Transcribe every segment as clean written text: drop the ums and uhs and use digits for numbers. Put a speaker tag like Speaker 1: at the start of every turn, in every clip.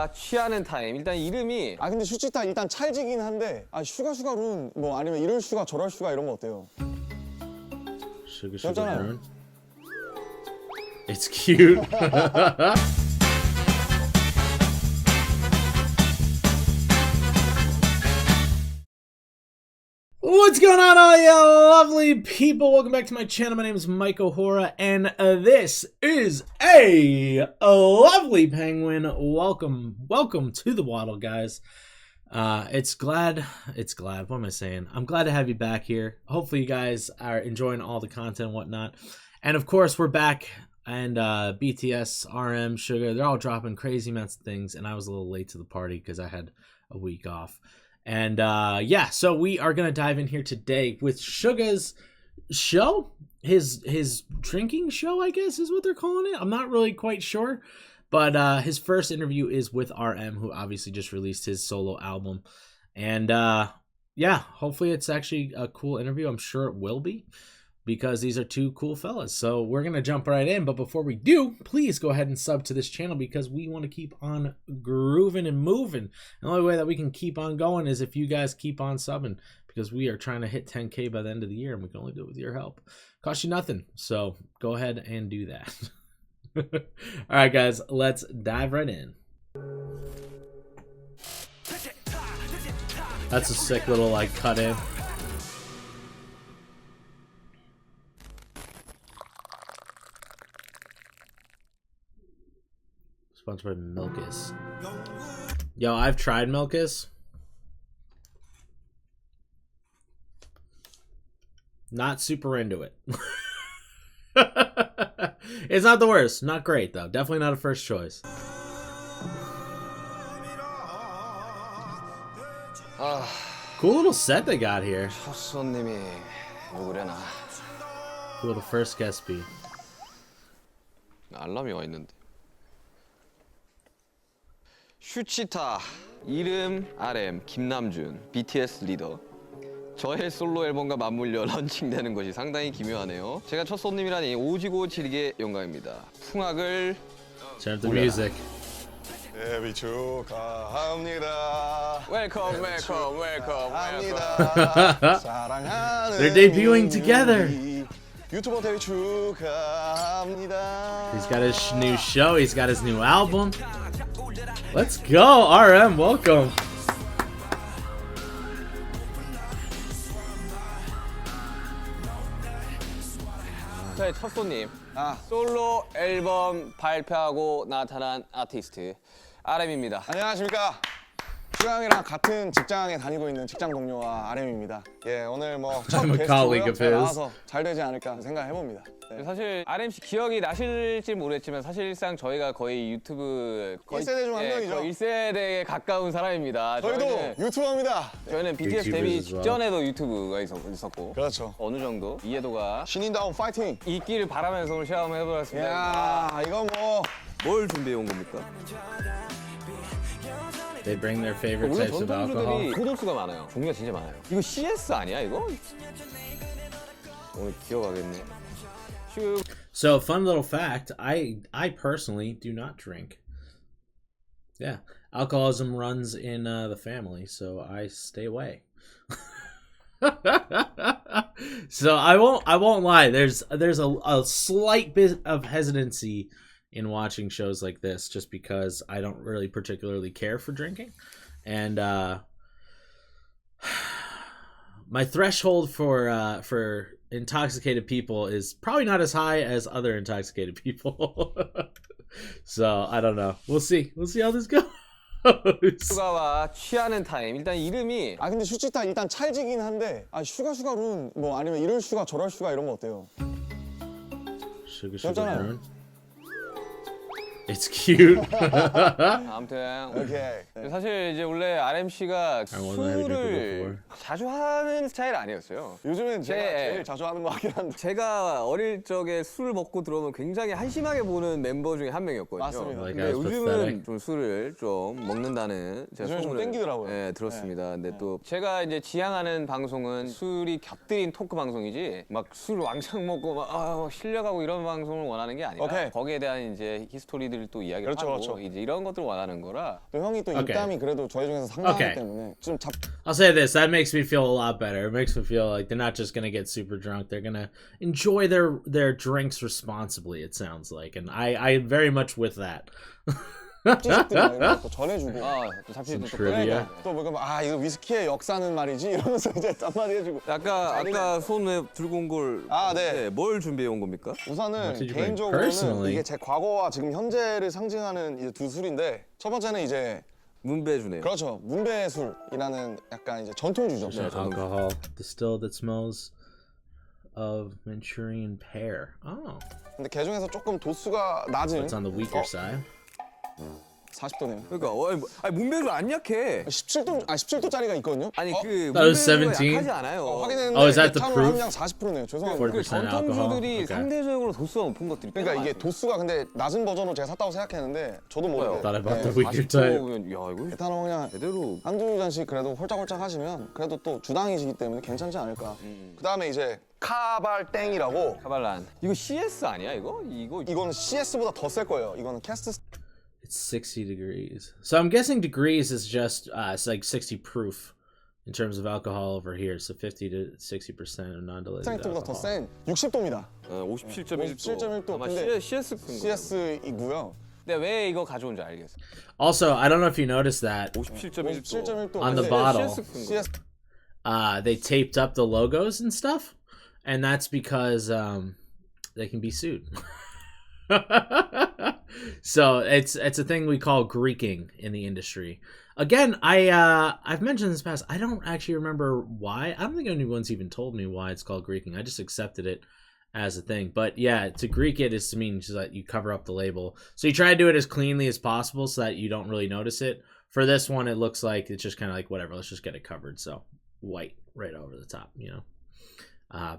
Speaker 1: 슈가가 취하는 타임. 일단 이름이
Speaker 2: 근데 슈치타 일단 찰지긴 한데 슈가룬 뭐 아니면 이럴 슈가 저럴 슈가 이런 거 어때요?
Speaker 3: Sugar
Speaker 2: 귀엽잖아요.
Speaker 3: Run. It's cute. What's going on, all you lovely people? Welcome back to my channel. My name is Mike O'Hora, and this is a lovely penguin. Welcome to the Waddle, guys. It's glad. What am I saying? I'm glad to have you back here. Hopefully, you guys are enjoying all the content and whatnot. And of course, we're back. And BTS, RM, Sugar, they're all dropping crazy amounts of things. And I was a little late to the party because I had a week off. And yeah, so we are gonna dive in here today with Suga's show, his drinking show, I guess is what they're calling it. I'm not really quite sure, but his first interview is with RM, who obviously just released his solo album. And yeah, hopefully it's actually a cool interview. I'm sure it will be, because these are two cool fellas. So we're going to jump right in. But before we do, please go ahead and sub to this channel, because we want to keep on grooving and moving. The only way that we can keep on going is if you guys keep on subbing, because we are trying to hit 10K by the end of the year, and we can only do it with your help. Cost you nothing. So go ahead and do that. All right, guys, let's dive right in. That's a sick little like cut in. Sponsored by Milkus. Yo, I've tried Milkus. Not super into it. It's not the worst. Not great, though. Definitely not a first choice. Cool little set they got here.
Speaker 1: 첫 손님이 누구려나.
Speaker 3: Cool little first guest speed.
Speaker 1: 알람이 와 있는데. 슈치타 이름 RM 김남준 BTS 리더. 저의 솔로 앨범과 맞물려 런칭되는 것이 상당히 기묘하네요. 제가 첫 손님이라니 오지고 지리게 영광입니다. 풍악을
Speaker 3: Turn up the music.
Speaker 2: 데뷔 축하합니다.
Speaker 1: 웰컴.
Speaker 2: 합니다. 사랑하는
Speaker 3: They're debuting together.
Speaker 2: 유튜버 데뷔 축하합니다.
Speaker 3: He's got his new show. He's got his new album. Let's go, RM. Welcome.
Speaker 1: 저의 첫 손님. 솔로 앨범 발표하고 나타난 아티스트 RM입니다.
Speaker 2: 안녕하십니까. 슈강이랑 같은 직장에 다니고 있는 직장 동료와 RM입니다. 예, 오늘 뭐 첫
Speaker 3: I'm a colleague
Speaker 2: 게스트고요.
Speaker 3: of
Speaker 2: 잘
Speaker 3: his.
Speaker 2: 나와서 잘 되지 않을까 생각해봅니다. 네.
Speaker 1: 사실 RM 씨 기억이 나실지 모르겠지만 사실상 저희가 거의 유튜브
Speaker 2: 1세대 중 한 명이죠.
Speaker 1: 거의 1세대에 가까운 사람입니다.
Speaker 2: 저희도 유튜버입니다.
Speaker 1: 저희는 BTS 데뷔
Speaker 3: YouTubers as well.
Speaker 1: 직전에도 유튜브가 있었고
Speaker 2: 그렇죠.
Speaker 1: 어느 정도 이해도가
Speaker 2: 신인다운 파이팅.
Speaker 1: 있기를 바라면서 오늘 시험을 해보겠습니다.
Speaker 2: 야, 이거 뭐
Speaker 1: 뭘 준비해 온 겁니까?
Speaker 3: They bring their favorite
Speaker 1: 오늘
Speaker 3: types of alcohol.
Speaker 1: 전통주들이 고도수가 많아요. 종류가 진짜 많아요. 이거 CS 아니야 이거? 오늘 기억하겠네.
Speaker 3: So, fun little fact, I personally do not drink. Yeah, alcoholism runs in the family, so I stay away. So I won't lie. There's a slight bit of hesitancy in watching shows like this, just because I don't really particularly care for drinking, and my threshold for intoxicated people is probably not as high as other intoxicated people. So I don't know. We'll see how this goes.
Speaker 1: 슈가와 취하는 타임. 일단 이름이
Speaker 2: 근데 슈치타 일단 찰지긴 한데 슈가룬 뭐 아니면 이럴 슈가 저럴 슈가 이런 거 어때요?
Speaker 3: Sugar
Speaker 2: 귀엽잖아요.
Speaker 3: Run. It's cute.
Speaker 1: 아무튼
Speaker 2: 오케이.
Speaker 1: 사실 이제 원래 RM 씨가
Speaker 3: I wasn't having drinking
Speaker 1: 술을
Speaker 3: before.
Speaker 1: 자주 하는 스타일 아니었어요.
Speaker 2: 요즘엔 제가
Speaker 1: 네.
Speaker 2: 제일 자주 하는 거 같긴 한데.
Speaker 1: 제가 어릴 적에 술을 먹고 들어오면 굉장히 한심하게 보는 멤버 중에 한 명이었거든요.
Speaker 2: 맞습니다.
Speaker 3: Like
Speaker 1: 근데
Speaker 3: I was
Speaker 1: 요즘은
Speaker 3: pathetic.
Speaker 1: 좀 술을 좀 먹는다는 제가
Speaker 2: 요즘에 좀
Speaker 1: 소문을
Speaker 2: 땡기더라고요.
Speaker 1: 네, 들었습니다. 근데 또 제가 이제 지향하는 방송은 술이 곁들인 토크 방송이지 막 술 왕창 먹고 막 실력하고 이런 방송을 원하는 게 아니라
Speaker 2: 오케이.
Speaker 1: 거기에 대한 이제 히스토리들 얘기들을 또 이야기를
Speaker 2: 그렇죠,
Speaker 1: 하고
Speaker 2: 그렇죠.
Speaker 1: 이제 이런 것들을 원하는 거라.
Speaker 2: 또 형이 또
Speaker 3: 오케이.
Speaker 2: 입담이 그래도 저희 중에서 상당하기
Speaker 3: 오케이.
Speaker 2: 때문에 좀
Speaker 3: I'll say this: that makes me feel a lot better. It makes me feel like they're not just gonna get super drunk; they're gonna enjoy their drinks responsibly. It sounds like, and I very much with that.
Speaker 2: 지식들 이런 것도 전해주고
Speaker 1: 또 잡지도 또
Speaker 3: trivia.
Speaker 1: 꺼내야
Speaker 2: 또 뭐가 이거 위스키의 역사는 말이지 이러면서 이제 딴말이 해주고
Speaker 1: 아까 손에 들고 온 걸.
Speaker 2: 네.
Speaker 1: 뭘 준비해 온 겁니까?
Speaker 2: 우선은
Speaker 3: did you bring
Speaker 2: 개인적으로는
Speaker 3: personally?
Speaker 2: 이게 제 과거와 지금 현재를 상징하는 이제 두 술인데 첫 번째는 이제
Speaker 1: 문배주네요.
Speaker 2: 그렇죠 문배술이라는 약간 이제 전통주죠.
Speaker 3: Alcohol distilled that smells of Manchurian pear. Oh,
Speaker 2: 근데 개 중에서 조금 도수가 낮은
Speaker 3: it's on the weaker side.
Speaker 2: 40도네요.
Speaker 1: 그러니까 문배주 안 약해.
Speaker 2: 17도짜리가 있거든요.
Speaker 1: 아니 그
Speaker 3: That was
Speaker 1: 문배주가
Speaker 3: 17?
Speaker 1: 약하지 않아요.
Speaker 2: 확인했는데
Speaker 3: Oh, is that the
Speaker 2: 에탄올
Speaker 3: proof?
Speaker 2: 함량 40%네요. 죄송합니다.
Speaker 3: 40%.
Speaker 1: 그 전통주들이
Speaker 3: alcohol? Okay.
Speaker 1: 상대적으로 도수가 높은 것들이 꽤
Speaker 2: 그러니까 이게
Speaker 1: 많아요.
Speaker 2: 도수가 근데 낮은 버전으로 제가 샀다고 생각했는데 저도 모르게
Speaker 3: Thought about the
Speaker 2: 네,
Speaker 3: weaker type.
Speaker 1: 40%면 야 이거
Speaker 2: 에탄올 함량
Speaker 1: 제대로.
Speaker 2: 한두 잔씩 그래도 홀짝홀짝 하시면 그래도 또 주당이시기 때문에 괜찮지 않을까. 그 다음에 이제 카발땡이라고
Speaker 1: 카발란. 이거 CS 아니야 이거?
Speaker 2: 이거는 CS보다 더 셀 거예요. 이거는 캐스트
Speaker 3: It's 60 degrees. So I'm guessing degrees is just it's like 60 proof in terms of alcohol over here. So 50 to 60% of non-diluted
Speaker 2: 스트렝트보다 더
Speaker 3: alcohol.
Speaker 2: 센 60도입니다.
Speaker 1: 57.1도.
Speaker 2: 57.1도.
Speaker 1: 아마
Speaker 2: 근데
Speaker 1: CS 큰 거.
Speaker 2: CS이고요.
Speaker 1: 근데 왜 이거 가져온지 알겠어.
Speaker 3: Also, I don't know if you noticed that
Speaker 1: 57.1도.
Speaker 2: 57.1도.
Speaker 3: on the bottle,
Speaker 1: CS 큰 거.
Speaker 2: CS
Speaker 3: they taped up the logos and stuff, and that's because they can be sued. So it's a thing we call Greeking in the industry. Again, I've mentioned this past. I don't actually remember why. I don't think anyone's even told me why it's called Greeking. I just accepted it as a thing. But yeah, to Greek it is to mean just that you cover up the label. So you try to do it as cleanly as possible so that you don't really notice it. For this one, it looks like it's just kind of like whatever. Let's just get it covered. So white right over the top, you know.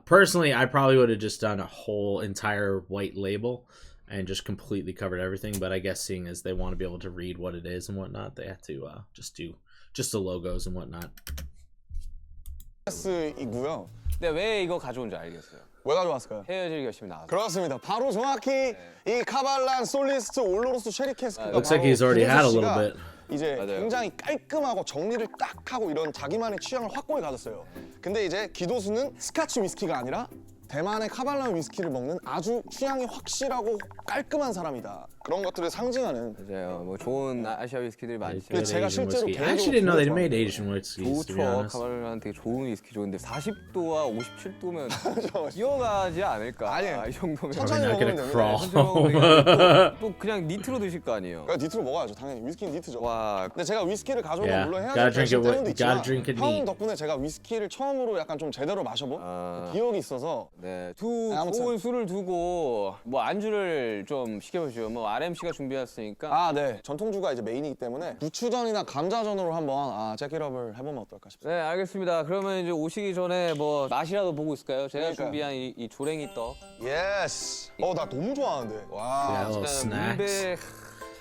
Speaker 3: Personally, I probably would have just done a whole entire white label and just completely covered everything. But I guess seeing as they want to be able to read what it is and whatnot, they have to just do just the logos and whatnot.
Speaker 2: CS이고요.
Speaker 1: 근데 왜 이거 가져온지 알겠어요.
Speaker 2: 왜 가져왔을까요?
Speaker 1: 헤어질 결심이 나와서.
Speaker 2: 그렇습니다. 바로 정확히 이 카발란 솔리스트 올로로스 쉐리 캐스크가
Speaker 3: Looks like he's already had a little bit.
Speaker 2: 이제
Speaker 1: 맞아요.
Speaker 2: 굉장히 깔끔하고 정리를 딱 하고 이런 자기만의 취향을 확고히 가졌어요. 근데 이제 기도수는 스카치 위스키가 아니라 대만의 카발란 위스키를 먹는 아주 취향이 확실하고 깔끔한 사람이다. 그런 것들을 상징하는.
Speaker 1: 맞아요. 뭐 좋은 아시아 위스키들이 많죠.
Speaker 2: 근데
Speaker 3: Good
Speaker 2: 제가
Speaker 3: Asian
Speaker 2: 실제로
Speaker 3: whiskey. I actually didn't know they made Asian whiskeys, to be
Speaker 1: 좋죠.
Speaker 3: honest.
Speaker 1: 카발란 되게 좋은 위스키죠. 근데 40도와 57도면 뛰어가지 않을까?
Speaker 2: 아니에요.
Speaker 1: 이 정도면.
Speaker 2: 천천히
Speaker 3: We're not
Speaker 2: 먹으면
Speaker 3: gonna
Speaker 2: 됩니다.
Speaker 3: crawl.
Speaker 1: 천천히 먹으면 또 그냥 니트로 드실 거 아니에요.
Speaker 2: 그러니까 니트로 먹어야죠. 당연히 위스키는 니트죠.
Speaker 1: 와,
Speaker 2: 근데 제가 위스키를 가져온 건
Speaker 3: Yeah,
Speaker 2: 물론
Speaker 3: gotta
Speaker 2: 해야지
Speaker 3: drink it
Speaker 2: 결심 때문도
Speaker 3: with-
Speaker 2: 있지만
Speaker 3: gotta drink it
Speaker 2: 형
Speaker 3: neat.
Speaker 2: 덕분에 제가 위스키를 처음으로 약간 좀 제대로 마셔본 기억이 있어서
Speaker 1: 네, 두
Speaker 2: 아무튼.
Speaker 1: 좋은 술을 두고 뭐 안주를 좀 시켜보시죠. 뭐 RMC가 준비했으니까.
Speaker 2: 네. 전통주가 이제 메인이기 때문에 부추전이나 감자전으로 한번 잭잇업을 해보면 어떨까 싶습니다.
Speaker 1: 네, 알겠습니다. 그러면 이제 오시기 전에 뭐 맛이라도 보고 있을까요? 제가
Speaker 2: 그러니까요.
Speaker 1: 준비한 이 조랭이 떡.
Speaker 2: 예스. 나 너무 좋아하는데. 와.
Speaker 3: Yeah, little snacks.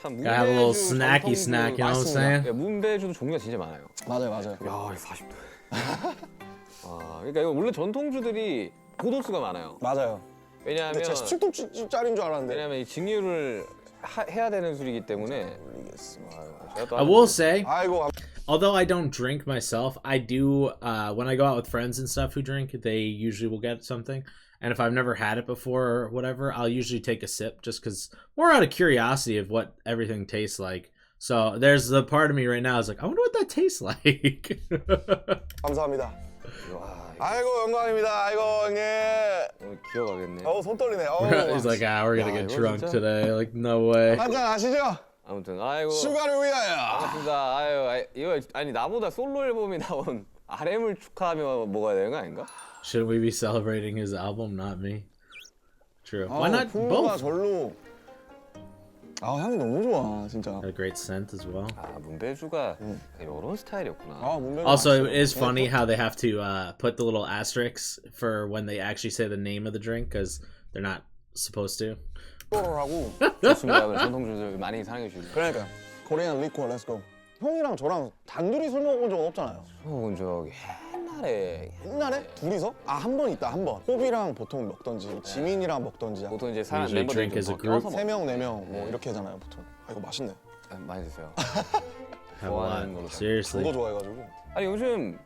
Speaker 1: 참
Speaker 3: Gotta have a little
Speaker 1: 문배주
Speaker 3: snacky
Speaker 1: 전통주
Speaker 3: snack, you know what I'm
Speaker 2: 맛있습니다.
Speaker 3: saying?
Speaker 1: 네, 문배주도 종류가 진짜 많아요.
Speaker 2: 맞아요.
Speaker 1: 야, 40도. 그러니까 이거 원래 전통주들이 고도수가 많아요.
Speaker 2: 맞아요.
Speaker 1: 왜냐하면
Speaker 2: 근데 제가 17도짜리인 줄 알았는데.
Speaker 1: 왜냐하면 이 증류를 해야 되는 술이기 때문에. 제가 또
Speaker 3: I will say,
Speaker 2: 아이고.
Speaker 3: although I don't drink myself, I do when I go out with friends and stuff who drink, they usually will get something. And if I've never had it before or whatever, I'll usually take a sip just because more out of curiosity of what everything tastes like. So there's the part of me right now is like, I wonder what that tastes like.
Speaker 2: 감사합니다.
Speaker 1: 와,
Speaker 2: 아이고 영광입니다. 아이고 형님.
Speaker 1: 오늘 기억하겠네.
Speaker 2: 손 떨리네.
Speaker 3: He's like, we're gonna
Speaker 1: Yeah,
Speaker 3: get
Speaker 1: it
Speaker 3: drunk
Speaker 1: wasn't
Speaker 3: today. Like, no way.
Speaker 2: 한잔 하시죠.
Speaker 1: 아무튼 아이고.
Speaker 2: 슈가를 위하여.
Speaker 1: 반갑습니다. 이거 아니 나보다 솔로 앨범이 나온 RM을 축하하며 먹어야 되는 거 아닌가?
Speaker 3: Shouldn't we be celebrating his album, not me? True. Why not
Speaker 2: 풍부가
Speaker 3: both?
Speaker 2: 절로. 향이 너무 좋아 진짜.
Speaker 3: Had a great scent as well.
Speaker 1: 문배주가 이런 스타일이었구나.
Speaker 2: 문배가
Speaker 3: Also,
Speaker 2: 맛있어요.
Speaker 3: it is funny how they have to put the little asterisks for when they actually say the name of the drink because they're not supposed to.
Speaker 2: 를 하고.
Speaker 1: 좋습니다. 전통주들 많이 사랑해 주시고.
Speaker 2: 그러니까 코리안 리코어 렛츠고. 형이랑 저랑 단둘이 술 먹어본 적은 없잖아요.
Speaker 1: 본 적이
Speaker 2: 옛날에 둘이서? 한 번 있다 한 번. 호비랑 보통 먹던지 지민이랑 먹던지
Speaker 1: 보통 이제 사람
Speaker 3: Usually drink
Speaker 1: 멤버들
Speaker 3: as a
Speaker 1: 좀
Speaker 3: group.
Speaker 1: 껴서
Speaker 2: 세 명 네 명 뭐 이렇게 하잖아요 보통. 이거 맛있네.
Speaker 1: 많이 드세요.
Speaker 3: Have a
Speaker 1: 좋아하는 걸로.
Speaker 3: lot. Seriously.
Speaker 2: 저도 좋아해가지고.
Speaker 1: 아니 요즘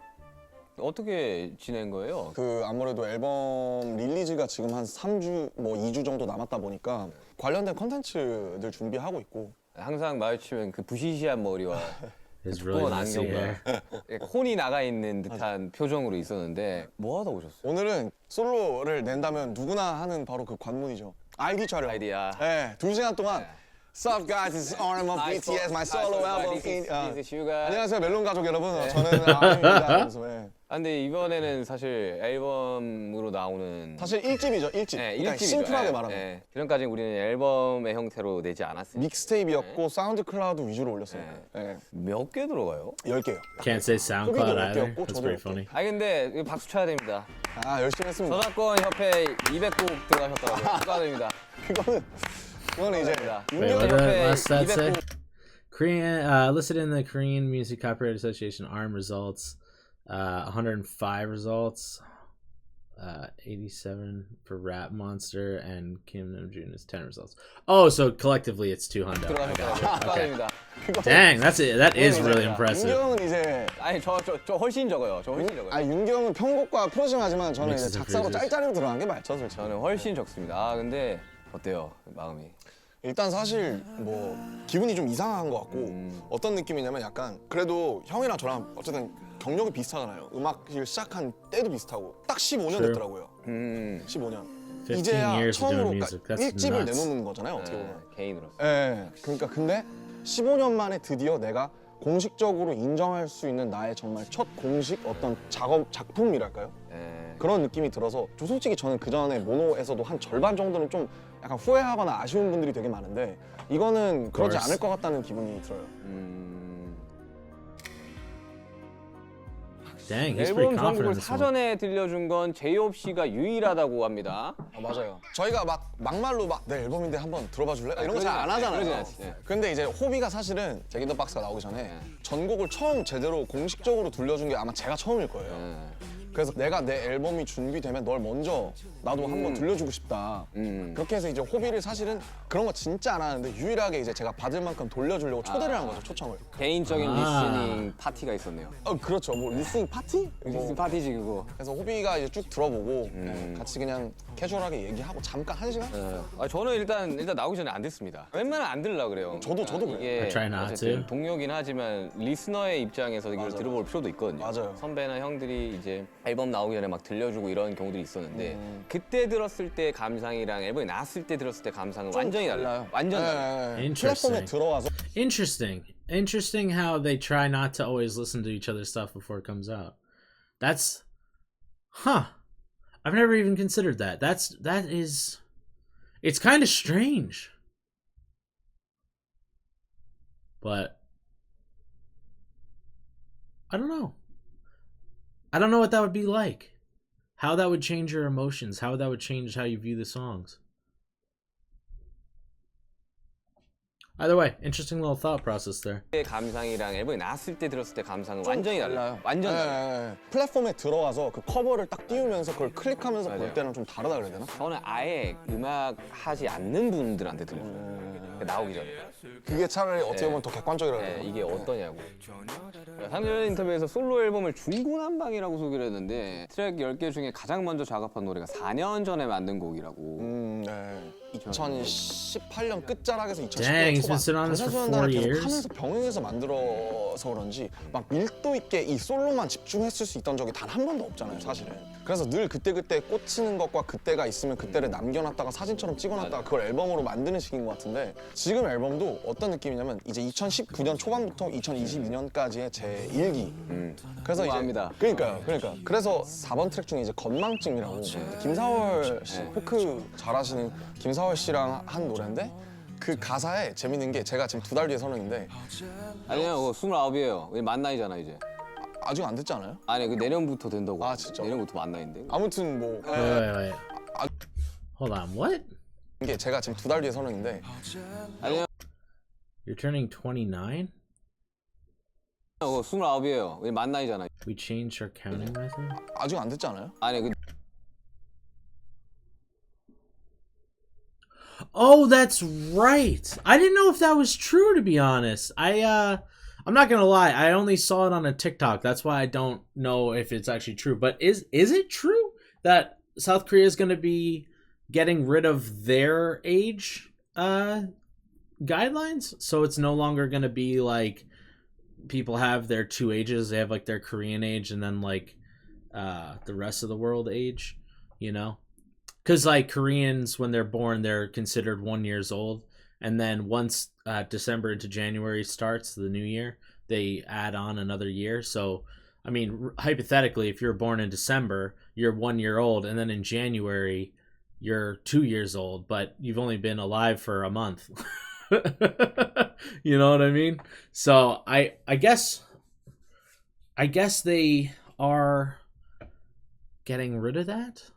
Speaker 1: 어떻게 지낸 거예요?
Speaker 2: 그 아무래도 앨범 릴리즈가 지금 한 3주 뭐 2주 정도 남았다 보니까 관련된 컨텐츠들 준비하고 있고.
Speaker 1: 항상 마주치면 그 부시시한 머리와
Speaker 3: His really
Speaker 1: 두꺼운
Speaker 3: messy hair.
Speaker 1: 안경과 혼이 나가 있는 듯한 표정으로 있었는데 뭐 하다 오셨어요?
Speaker 2: 오늘은 솔로를 낸다면 누구나 하는 바로 그 관문이죠. 아이디 촬영.
Speaker 1: 아이디야.
Speaker 2: 네, 2시간 동안 Sup guys, it's RM of BTS, my solo album. 안녕하세요 멜론 가족 여러분. 저는 RM입니다. 그래서, 예.
Speaker 1: 아, 근데 이번에는 사실 앨범으로 나오는
Speaker 2: 사실 1집이죠, 1집.
Speaker 1: 네,
Speaker 2: 그러니까
Speaker 1: 1집이죠.
Speaker 2: 심플하게 말하면.
Speaker 1: 지금까지 우리는 앨범의 형태로 내지 않았어요.
Speaker 2: 믹스테이프였고 사운드 클라우드 위주로 올렸어요. 네.
Speaker 1: 몇 개 들어가요?
Speaker 2: 10개요.
Speaker 3: Can't say SoundCloud
Speaker 2: 몇
Speaker 3: either.
Speaker 2: 개였고,
Speaker 3: That's
Speaker 2: 저도
Speaker 3: pretty
Speaker 2: 몇 개.
Speaker 3: funny.
Speaker 1: 아 근데 이거 박수 쳐야 됩니다.
Speaker 2: 열심히 했습니다.
Speaker 1: 저작권 협회 200곡 들어가셨더라고요. 축하드립니다.
Speaker 2: 그거는 이제
Speaker 3: Wait, what
Speaker 1: Okay,
Speaker 3: does that say?
Speaker 1: 200곡.
Speaker 3: Korean listed in the Korean Music Copyright Association ARM results, 105 results, 87 for Rap Monster, and Kim Namjoon is 10 results. Oh, so collectively it's 200. I got
Speaker 1: 들어가셨더라고요.
Speaker 3: you. Okay.
Speaker 1: 축하드립니다.
Speaker 3: Dang, that's it. That is really impressive.
Speaker 2: 윤경은 이제
Speaker 1: 아니 저 훨씬 적어요. 저 훨씬 적어요.
Speaker 2: 윤경은 편곡과 프로징하지만 저는 이제
Speaker 3: 믹스
Speaker 2: 작사로
Speaker 3: 프리즈스.
Speaker 2: 짤짤이로 들어간 게 맞죠, 솔직히.
Speaker 1: 저는 훨씬 적습니다. 아 근데 어때요 마음이?
Speaker 2: 일단 사실 뭐 기분이 좀 이상한 것 같고 어떤 느낌이냐면 약간 그래도 형이랑 저랑 어쨌든 경력이 비슷하잖아요. 음악을 시작한 때도 비슷하고 딱 15년
Speaker 3: Sure.
Speaker 2: 됐더라고요. 15년.
Speaker 3: 15
Speaker 2: 이제야
Speaker 3: years of
Speaker 2: 처음으로
Speaker 3: doing music. That's
Speaker 2: 1집을
Speaker 3: nuts.
Speaker 2: 내놓는 거잖아요, 어떻게 보면.
Speaker 1: 개인으로서.
Speaker 2: 예. 그러니까 근데 15년 만에 드디어 내가 공식적으로 인정할 수 있는 나의 정말 첫 공식 어떤 작품이랄까요?
Speaker 1: 예.
Speaker 2: 그런 느낌이 들어서 좀 솔직히 저는 그 전에 모노에서도 한 절반 정도는 좀 약간 후회하거나 아쉬운 분들이 되게 많은데 이거는 그러지
Speaker 3: course.
Speaker 2: 않을 것 같다는 기분이 들어요.
Speaker 3: Dang, he's pretty
Speaker 1: 앨범
Speaker 3: confident
Speaker 1: 전곡을
Speaker 3: in this one.
Speaker 1: 사전에 들려준 건 제이홉 씨가 유일하다고 합니다.
Speaker 2: 맞아요. 저희가 막말로 내 앨범인데 한번 들어봐 줄래? 이런 거 잘 안 하잖아요.
Speaker 1: 그러진 않지. 네.
Speaker 2: 근데 이제 호비가 사실은 잭인더 박스가 나오기 전에 전곡을 처음 제대로 공식적으로 들려준 게 아마 제가 처음일 거예요.
Speaker 1: 네.
Speaker 2: 그래서 내가 내 앨범이 준비되면 널 먼저 나도 한번 들려주고 싶다. 그렇게 해서 이제 호비를 사실은 그런 거 진짜 안 하는데 유일하게 이제 제가 받을 만큼 돌려주려고 초대를 한 거죠, 초청을.
Speaker 1: 개인적인
Speaker 3: 아.
Speaker 1: 리스닝 파티가 있었네요.
Speaker 2: 그렇죠. 뭐 리스닝 파티?
Speaker 1: 리스닝 파티지 그거.
Speaker 2: 그래서 호비가 이제 쭉 들어보고 같이 그냥 캐주얼하게 얘기하고 잠깐 1시간?
Speaker 1: 저는 일단 나오기 전에 안 듣습니다. 웬만하면 안 들으려고 그래요.
Speaker 2: 저도 그래요.
Speaker 1: 이게
Speaker 3: I try not
Speaker 1: 어쨌든
Speaker 3: to.
Speaker 1: 동료긴 하지만 리스너의 입장에서 이걸 들어볼 필요도 있거든요.
Speaker 2: 맞아요.
Speaker 1: 선배나 형들이 이제 앨범 나오기 전에 막 들려주고 이런 경우들이 있었는데 그때 들었을 때 감상이랑 앨범이 나왔을 때 들었을 때 감상은 완전히 달라요. 완전 달라요.
Speaker 3: Interesting.
Speaker 2: 플랫폼에 들어와서
Speaker 3: Interesting how they try not to always listen to each other's stuff before it comes out. That's I've never even considered that. It's kind of strange. But I don't know. I don't know what that would be like. How that would change your emotions, how that would change how you view the songs. Either way, interesting little thought process there.
Speaker 1: 그때 감상이랑 앨범이 나왔을 때 들었을 때 감상은 완전히 달라요. 완전 달라요.
Speaker 2: 플랫폼에 들어와서 그 커버를 딱 띄우면서 그걸 클릭하면서 볼
Speaker 1: 맞아요.
Speaker 2: 때랑 좀 다르다 그래야 되나?
Speaker 1: 저는 아예 음악 하지 않는 분들한테 들려줘요. 나오기 전에.
Speaker 2: 그게 차라리 어떻게 보면 더 객관적이라고 해야
Speaker 1: 네,
Speaker 2: 되나?
Speaker 1: 이게 어떠냐고. 상전 인터뷰에서 솔로 앨범을 중구난방이라고 소개를 했는데 트랙 10개 중에 가장 먼저 작업한 노래가 4년 전에 만든 곡이라고.
Speaker 2: 네. 2018년 끝자락에서 2019년
Speaker 3: Dang, he's
Speaker 2: 초반
Speaker 3: been sitting on this for 4
Speaker 2: 방탄소년단을 계속
Speaker 3: years.
Speaker 2: 하면서 병행해서 만들어서 그런지 막 밀도 있게 이 솔로만 집중했을 수 있던 적이 단 한 번도 없잖아요, 사실은. 그래서 늘 그때그때 꽂히는 것과 그때가 있으면 그때를 남겨놨다가 사진처럼 찍어놨다가 그걸 앨범으로 만드는 식인 것 같은데 지금 앨범도 어떤 느낌이냐면 이제 2019년 초반부터 2022년까지의 제 일기. 그래서 이제
Speaker 1: 우아합니다.
Speaker 2: 그러니까 그래서 4번 트랙 중에 이제 건망증이라고 김사월 씨 포크 잘하시는 김사월 씨랑 한 노래인데 그 가사에 재밌는 게 제가 지금 2달 뒤에 서른인데
Speaker 1: 아니요, 29이에요. 왜 만 나이잖아 이제.
Speaker 2: 아직 안 됐지 않아요?
Speaker 1: 아니 그 내년부터 된다고.
Speaker 2: 아, 진짜?
Speaker 1: 내년부터 만 나이인데.
Speaker 2: 아무튼 뭐
Speaker 3: Wait. Hold on, what?
Speaker 2: 이게 제가 지금 2달 뒤에 서른인데
Speaker 1: 아니요.
Speaker 3: You're turning 29?
Speaker 1: 29이에요. 우리 만 나이잖아.
Speaker 3: We changed our counting method.
Speaker 2: 아직 안 됐지 않아요?
Speaker 1: 아니 그
Speaker 3: Oh, that's right. I didn't know if that was true, to be honest. I'm not gonna lie. I only saw it on a TikTok. That's why I don't know if it's actually true. But is it true that South Korea is gonna be getting rid of their age guidelines? So it's no longer gonna be like people have their two ages. They have like their Korean age and then like the rest of the world age. You know. Because like Koreans, when they're born, they're considered 1 year old, and then once December into January starts the new year, they add on another year. So, I mean, hypothetically, if you're born in December, you're 1 year old, and then in January, you're 2 years old, but you've only been alive for a month. You know what I mean? So I guess they are getting rid of that.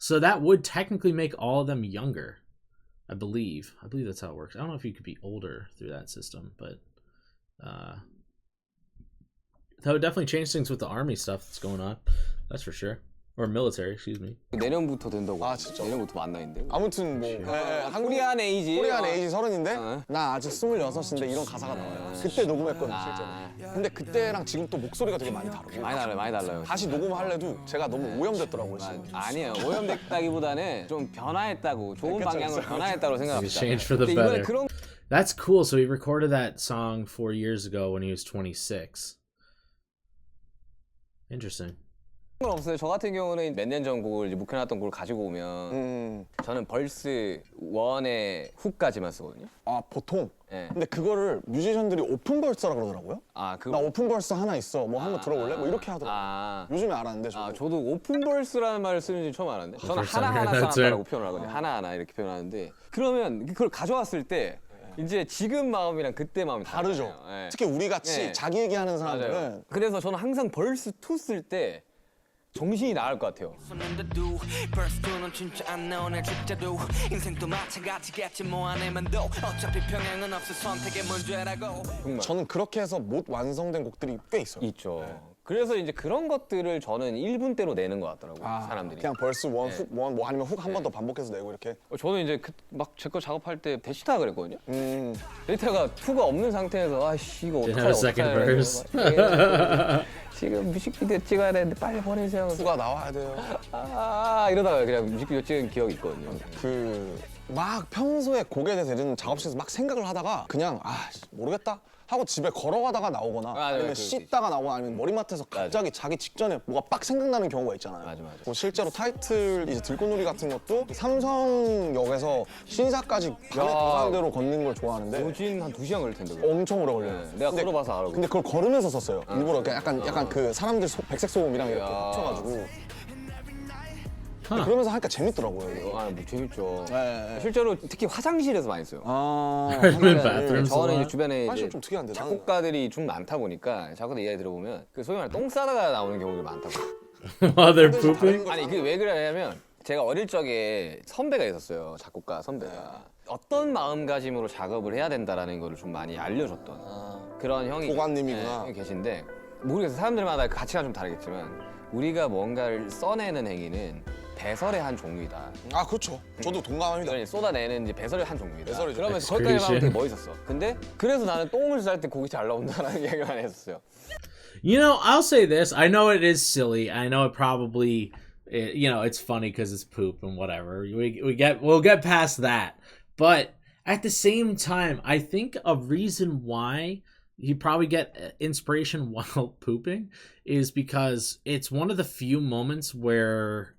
Speaker 3: So that would technically make all of them younger, I believe. I believe that's how it works. I don't know if you could be older through that system, but that would definitely change things with the army stuff that's going on. That's for sure. Or military, excuse me.
Speaker 1: 내년부터 된다고.
Speaker 2: 아, 진짜?
Speaker 1: 내년부터 만 나이인데.
Speaker 2: 아무튼 뭐 한국
Speaker 1: 코리안 에이지.
Speaker 2: 코리안 에이지 30인데
Speaker 1: 어.
Speaker 2: 나 아직 26인데 이런 가사가 나와요. 그때 녹음했거든요, 실제로. 근데 그때랑 지금 또 목소리가 되게 많이 다르고.
Speaker 1: 많이 달라요.
Speaker 2: 다시 녹음하려도 제가 너무 오염됐더라고요, 지금.
Speaker 1: 아니에요. 오염됐다기보다는 좀 변화했다고, 좋은
Speaker 2: 그쵸,
Speaker 1: 방향으로
Speaker 2: 그쵸.
Speaker 1: 변화했다고 생각합니다.
Speaker 3: Change for the
Speaker 1: 근데 이번에
Speaker 3: better.
Speaker 1: 그런
Speaker 3: That's cool. So he recorded that song 4 years ago when he was 26. Interesting.
Speaker 1: 건 없어요. 저 같은 경우는 몇 년 전 곡을 이제 묵혀놨던 곡을 가지고 오면 저는 벌스 1의 훅까지만 쓰거든요.
Speaker 2: 아, 보통.
Speaker 1: 예.
Speaker 2: 근데 그거를 뮤지션들이 오픈 벌스라 그러더라고요.
Speaker 1: 아, 그
Speaker 2: 나 오픈 벌스 하나 있어. 뭐 한번 들어볼래? 뭐 이렇게 하더라고요.
Speaker 1: 아,
Speaker 2: 요즘에 알았는데 저도.
Speaker 1: 저도 오픈 벌스라는 말을 쓰는지 처음 알았는데 저는
Speaker 3: 벌써
Speaker 1: 하나하나
Speaker 3: 알았죠.
Speaker 1: 써놨다라고 표현을 하거든요. 하나하나 이렇게 표현하는데 그러면 그걸 가져왔을 때 이제 지금 마음이랑 그때 마음이
Speaker 2: 다르죠.
Speaker 1: 다르잖아요. 예.
Speaker 2: 특히 우리 같이
Speaker 1: 네.
Speaker 2: 자기 얘기하는
Speaker 1: 맞아요.
Speaker 2: 사람들은
Speaker 1: 그래서 저는 항상 벌스 2 쓸 때 정신이 나갈 것 같아요.
Speaker 4: 벌스는 진짜 안 나오네 진짜로 인생도 마찬가지겠지 뭐 안 해만도 어차피 평행은 없어 선택의 문제라고
Speaker 1: 정말
Speaker 2: 저는 그렇게 해서 못 완성된 곡들이 꽤 있어요.
Speaker 1: 있죠. 그래서 이제 그런 것들을 저는 1분대로 내는 것 같더라고요. 사람들이.
Speaker 2: 그냥 벌스 원, 훅 원, 뭐 아니면 훅 한 번 더 반복해서 내고 이렇게.
Speaker 1: 저는 이제 막 제 거 작업할 때 데이터가 그랬거든요. 데이터가 2가 없는 상태에서 아씨 이거
Speaker 3: Didn't have a
Speaker 1: 어떡하냐
Speaker 3: second verse.
Speaker 1: 지금 뮤직비디오 찍어야 되는데 빨리 보내세요.
Speaker 2: 후가 나와야 돼요.
Speaker 1: 이러다가 그냥 뮤직비디오 찍은 기억이 있거든요.
Speaker 2: 막 평소에 곡에 대해서 예를 들면 작업실에서 막 생각을 하다가 그냥 모르겠다 하고 집에 걸어가다가 나오거나
Speaker 1: 맞아요.
Speaker 2: 아니면
Speaker 1: 그럴 수
Speaker 2: 씻다가 나오거나 아니면 머리맡에서 갑자기 자기 직전에 뭐가 빡 생각나는 경우가 있잖아요.
Speaker 1: 맞아.
Speaker 2: 뭐 실제로 타이틀 이제 들꽃놀이 같은 것도 삼성역에서 신사까지 밤에 도산대로 걷는 걸 좋아하는데
Speaker 1: 오진 한 2시간 걸릴 텐데. 그거.
Speaker 2: 엄청 오래 걸려요.
Speaker 1: 네, 내가 걸어봐서 알아.
Speaker 2: 근데 그걸 걸으면서 썼어요. 일부러 약간 그 사람들 백색 소음이랑 이렇게
Speaker 1: 야.
Speaker 2: 합쳐가지고.
Speaker 3: Huh.
Speaker 2: 그러면서 하니까 재밌더라고요. 이거.
Speaker 1: 뭐 재밌죠.
Speaker 2: 네.
Speaker 1: 실제로 특히 화장실에서 많이 써요.
Speaker 3: Urban bathrooms a
Speaker 1: 저는 이제
Speaker 3: lot.
Speaker 1: 주변에
Speaker 2: 사실
Speaker 1: 이제
Speaker 2: 좀 특이한데, 나는.
Speaker 1: 작곡가들이 좀 많다 보니까 작곡가 이야기 들어보면 그 소위 말해 똥 싸다가 나오는 경우들이 많다고.
Speaker 3: While they're pooping.
Speaker 1: 아니 그게 왜 그러냐면 제가 어릴 적에 선배가 있었어요. 작곡가 선배가. 어떤 마음가짐으로 작업을 해야 된다라는 거를 좀 많이 알려줬던 그런 형이
Speaker 2: 보관님이구나.
Speaker 1: 형이 계신데 모르겠어요. 사람들마다 가치가 좀 다르겠지만 우리가 뭔가를 써내는 행위는 배설의 한 종류이다.
Speaker 2: 아, 그렇죠. 저도 동감합니다.
Speaker 1: 그러니 쏟아내는 이제 배설의 한 종류이다.
Speaker 2: 배설이죠.
Speaker 1: 그러면서 거기까지 하면 되게 멋있었어. 근데 그래서 나는 똥을 쌀 때 곡이 잘 나온다라는 얘기만 했었어요.
Speaker 3: You know, I'll say this. I know it is silly. I know it probably, you know, it's funny because it's poop and whatever. We'll get past that. But at the same time, I think a reason why you probably get inspiration while pooping is because it's one of the few moments where,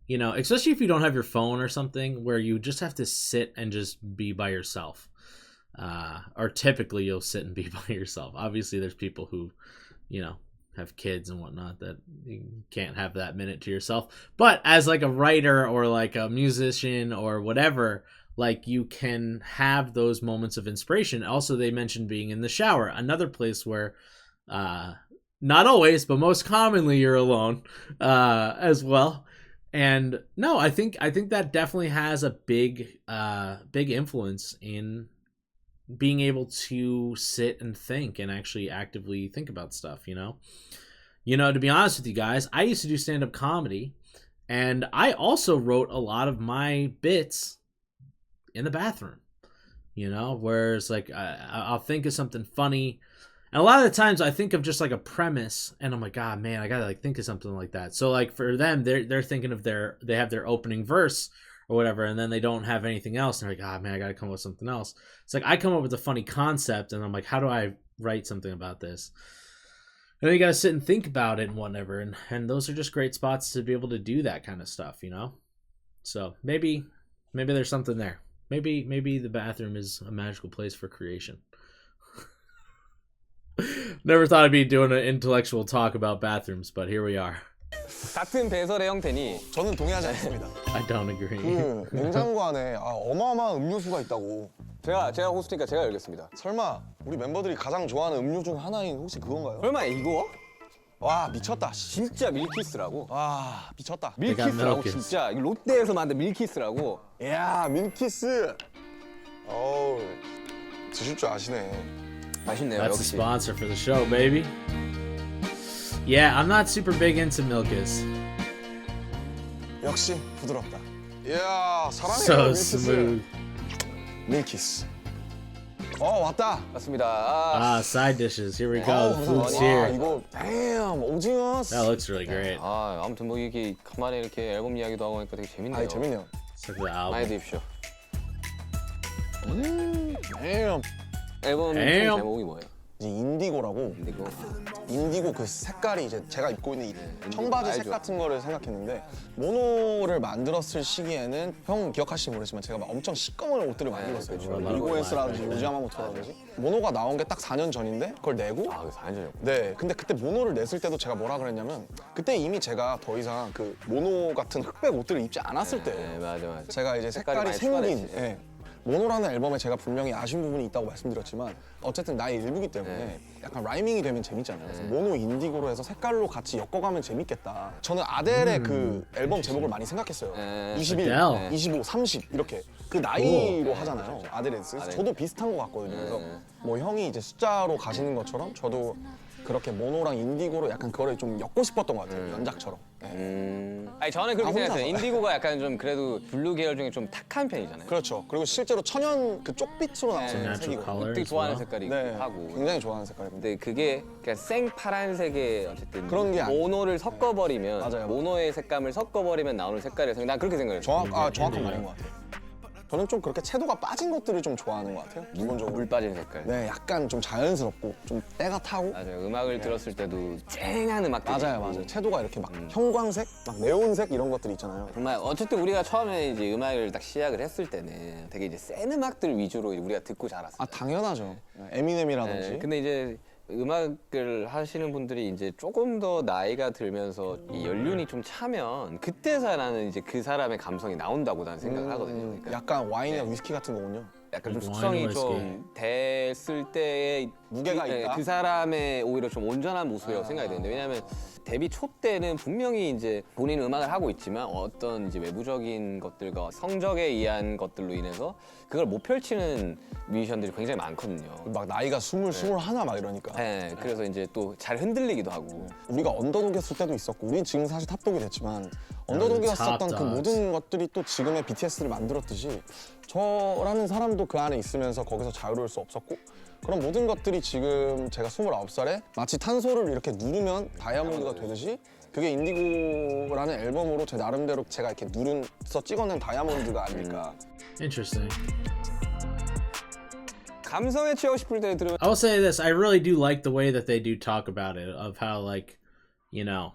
Speaker 3: you know, especially if you don't have your phone or something, where you just have to sit and just be by yourself. Or typically you'll sit and be by yourself. Obviously, there's people who, you know, have kids and whatnot that you can't have that minute to yourself. But as like a writer or like a musician or whatever, like you can have those moments of inspiration. Also, they mentioned being in the shower, another place where not always, but most commonly you're alone as well. And no, I think that definitely has a big influence in being able to sit and think and actually actively think about stuff, you know? You know, to be honest with you guys, I used to do stand-up comedy, and I also wrote a lot of my bits in the bathroom, you know, whereas like I'll think of something funny, and a lot of the times I think of just like a premise, and I'm like, God, man, I gotta like think of something like that. So like for them, they're thinking of they have their opening verse or whatever, and then they don't have anything else, and they're like, ah, man, I gotta come up with something else. It's like I come up with a funny concept, and I'm like, how do I write something about this? And then you gotta sit and think about it and whatever, and those are just great spots to be able to do that kind of stuff, you know. So maybe there's something there. Maybe the bathroom is a magical place for creation. Never thought I'd be doing an intellectual talk about bathrooms, but here we are.
Speaker 1: 같은 배설의 형태니
Speaker 2: 저는 동의하지 않습니다.
Speaker 3: I don't agree.
Speaker 2: 그 냉장고 안에 어마어마한 음료수가 있다고.
Speaker 1: 제가 호스트니까 제가 열겠습니다.
Speaker 2: 설마 우리 멤버들이 가장 좋아하는 음료 중 하나인 혹시 그건가요?
Speaker 1: 설마 이거?
Speaker 2: 와 미쳤다. 씨.
Speaker 1: 진짜 밀키스라고?
Speaker 2: 와 미쳤다.
Speaker 1: 밀키스라고
Speaker 3: 밀키스.
Speaker 1: 진짜 이거 롯데에서 만든 밀키스라고.
Speaker 2: 이야 밀키스. 어우 드실 줄 아시네.
Speaker 1: 맛있네요.
Speaker 3: That's the
Speaker 1: 역시.
Speaker 3: sponsor for the show, baby. Yeah, I'm not super big into Milkis.
Speaker 2: 역시 부드럽다. 이야 사랑해요
Speaker 3: So
Speaker 2: 밀키스.
Speaker 3: smooth.
Speaker 2: 밀키스. 왔다.
Speaker 1: 맞습니다.
Speaker 3: Side dishes. Here we go.
Speaker 2: 어우,
Speaker 3: The food's
Speaker 2: 감사합니다.
Speaker 3: here.
Speaker 2: 이거 damn 오징어.
Speaker 3: That looks really great.
Speaker 1: 아무튼 뭐 이게 간만에 이렇게 앨범 이야기도 하고 하니까 되게 재밌네요.
Speaker 2: 아니 재밌네요.
Speaker 3: Check the
Speaker 1: 많이
Speaker 3: album.
Speaker 1: 드십시오.
Speaker 2: damn.
Speaker 1: 앨범
Speaker 3: Damn.
Speaker 1: 제목이 뭐예요?
Speaker 2: 이제 인디고라고.
Speaker 1: 이거
Speaker 2: 인디고 그 색깔이 이제 제가 입고 있는 이 청바지 색
Speaker 1: 알죠.
Speaker 2: 같은 거를 생각했는데 모노를 만들었을 시기에는 형 기억하실지 모르지만 제가 막 엄청 시꺼먼 옷들을 많이 입었어요.
Speaker 1: 그렇죠.
Speaker 2: 이고에스라든지 요지야마모토라든지 모노가 나온 게 딱 4년 전인데 그걸 내고
Speaker 1: 그거 4년 전이었고.
Speaker 2: 네 근데 그때 모노를 냈을 때도 제가 뭐라 그랬냐면 그때 이미 제가 더 이상 그 모노 같은 흑백 옷들을 입지 않았을
Speaker 1: 네,
Speaker 2: 때예요.
Speaker 1: 맞아.
Speaker 2: 제가 이제
Speaker 1: 색깔이
Speaker 2: 색깔이
Speaker 1: 많이
Speaker 2: 생긴
Speaker 1: 추가됐지.
Speaker 2: 예. 모노라는 앨범에 제가 분명히 아쉬운 부분이 있다고 말씀드렸지만 어쨌든 나의 일부기 때문에
Speaker 1: 네.
Speaker 2: 약간 라이밍이 되면 재밌잖아요. 그래서 모노 인디고로 해서 색깔로 같이 엮어가면 재밌겠다. 저는 아델의 그 앨범 제목을 많이 생각했어요.
Speaker 1: 네.
Speaker 2: 21,
Speaker 3: Adele.
Speaker 2: 25, 30 이렇게 그 나이로 하잖아요. 아델의 그래서 저도 비슷한 것 같거든요. 그래서 뭐 형이 이제 숫자로 가시는 것처럼 저도 그렇게 모노랑 인디고로 약간 그거를 좀 엮고 싶었던 것 같아요. 연작처럼. 네.
Speaker 1: 아니 저는 그렇게
Speaker 2: 혼자서.
Speaker 1: 생각했어요. 인디고가 약간 좀 그래도 블루 계열 중에 좀 탁한 편이잖아요.
Speaker 2: 그렇죠. 그리고 실제로 천연 그 쪽빛으로 나오는
Speaker 3: Natural
Speaker 2: 색이고.
Speaker 3: color
Speaker 1: 되게
Speaker 3: as
Speaker 1: 좋아하는
Speaker 3: well.
Speaker 1: 색깔이기도
Speaker 2: 네,
Speaker 1: 하고.
Speaker 2: 굉장히 좋아하는 색깔입니다.
Speaker 1: 근데 그게 그냥 생 파란색의 어쨌든
Speaker 2: 그런 게 아니-
Speaker 1: 모노를 섞어버리면
Speaker 2: 맞아요.
Speaker 1: 모노의 색감을 섞어버리면 나오는 색깔이라서 난 그렇게 생각했어요.
Speaker 2: 정확한 말인 것 같아요. 저는 좀 그렇게 채도가 빠진 것들을 좀 좋아하는 것 같아요. 기본적으로.
Speaker 1: 물 빠진 색깔.
Speaker 2: 네, 약간 좀 자연스럽고 좀 때가 타고.
Speaker 1: 맞아요. 음악을 들었을 때도 쨍한 음악들.
Speaker 2: 맞아요. 채도가 이렇게 막 형광색, 막 네온색 이런 것들 있잖아요.
Speaker 1: 정말 어쨌든 우리가 처음에 이제 음악을 딱 시작을 했을 때는 되게 이제 센 음악들 위주로 우리가 듣고 자랐어요.
Speaker 2: 아 당연하죠. 에미넴이라든지.
Speaker 1: 네, 근데 이제 음악을 하시는 분들이 이제 조금 더 나이가 들면서 이 연륜이 좀 차면 그때서야 나는 이제 그 사람의 감성이 나온다고 나는 생각을 하거든요. 그러니까
Speaker 2: 약간 와인이나 위스키 같은 거군요.
Speaker 1: 약간 좀
Speaker 3: 와인
Speaker 1: 숙성이
Speaker 3: 위스키.
Speaker 1: 좀 됐을 때의
Speaker 2: 무게가 있다?
Speaker 1: 그 사람의 오히려 좀 온전한 모습이라고 생각이 되는데 왜냐하면 데뷔 초 때는 분명히 이제 본인 음악을 하고 있지만 어떤 이제 외부적인 것들과 성적에 의한 것들로 인해서 그걸 못 펼치는 뮤지션들이 굉장히 많거든요.
Speaker 2: 막 나이가 20, 21 막 이러니까.
Speaker 1: 네, 그래서 이제 또 잘 흔들리기도 하고.
Speaker 2: 우리가 언더독이었을 때도 있었고 우린 지금 사실 탑독이 됐지만 언더독이었었던
Speaker 3: top
Speaker 2: 그
Speaker 3: dogs.
Speaker 2: 모든 것들이 또 지금의 BTS를 만들었듯이 저라는 사람도 그 안에 있으면서 거기서 자유로울 수 없었고 그런 모든 것들이 지금 제가 29살에 마치 탄소를 이렇게 누르면 다이아몬드가 되듯이 그게 인디고라는 앨범으로 제 나름대로 제가 이렇게 누른서 찍어낸 다이아몬드가 아닐까.
Speaker 3: Interesting.
Speaker 1: 감성에 취하고 싶을 때 들으면
Speaker 3: I will say this: I really do like the way that they do talk about it, of how like, you know,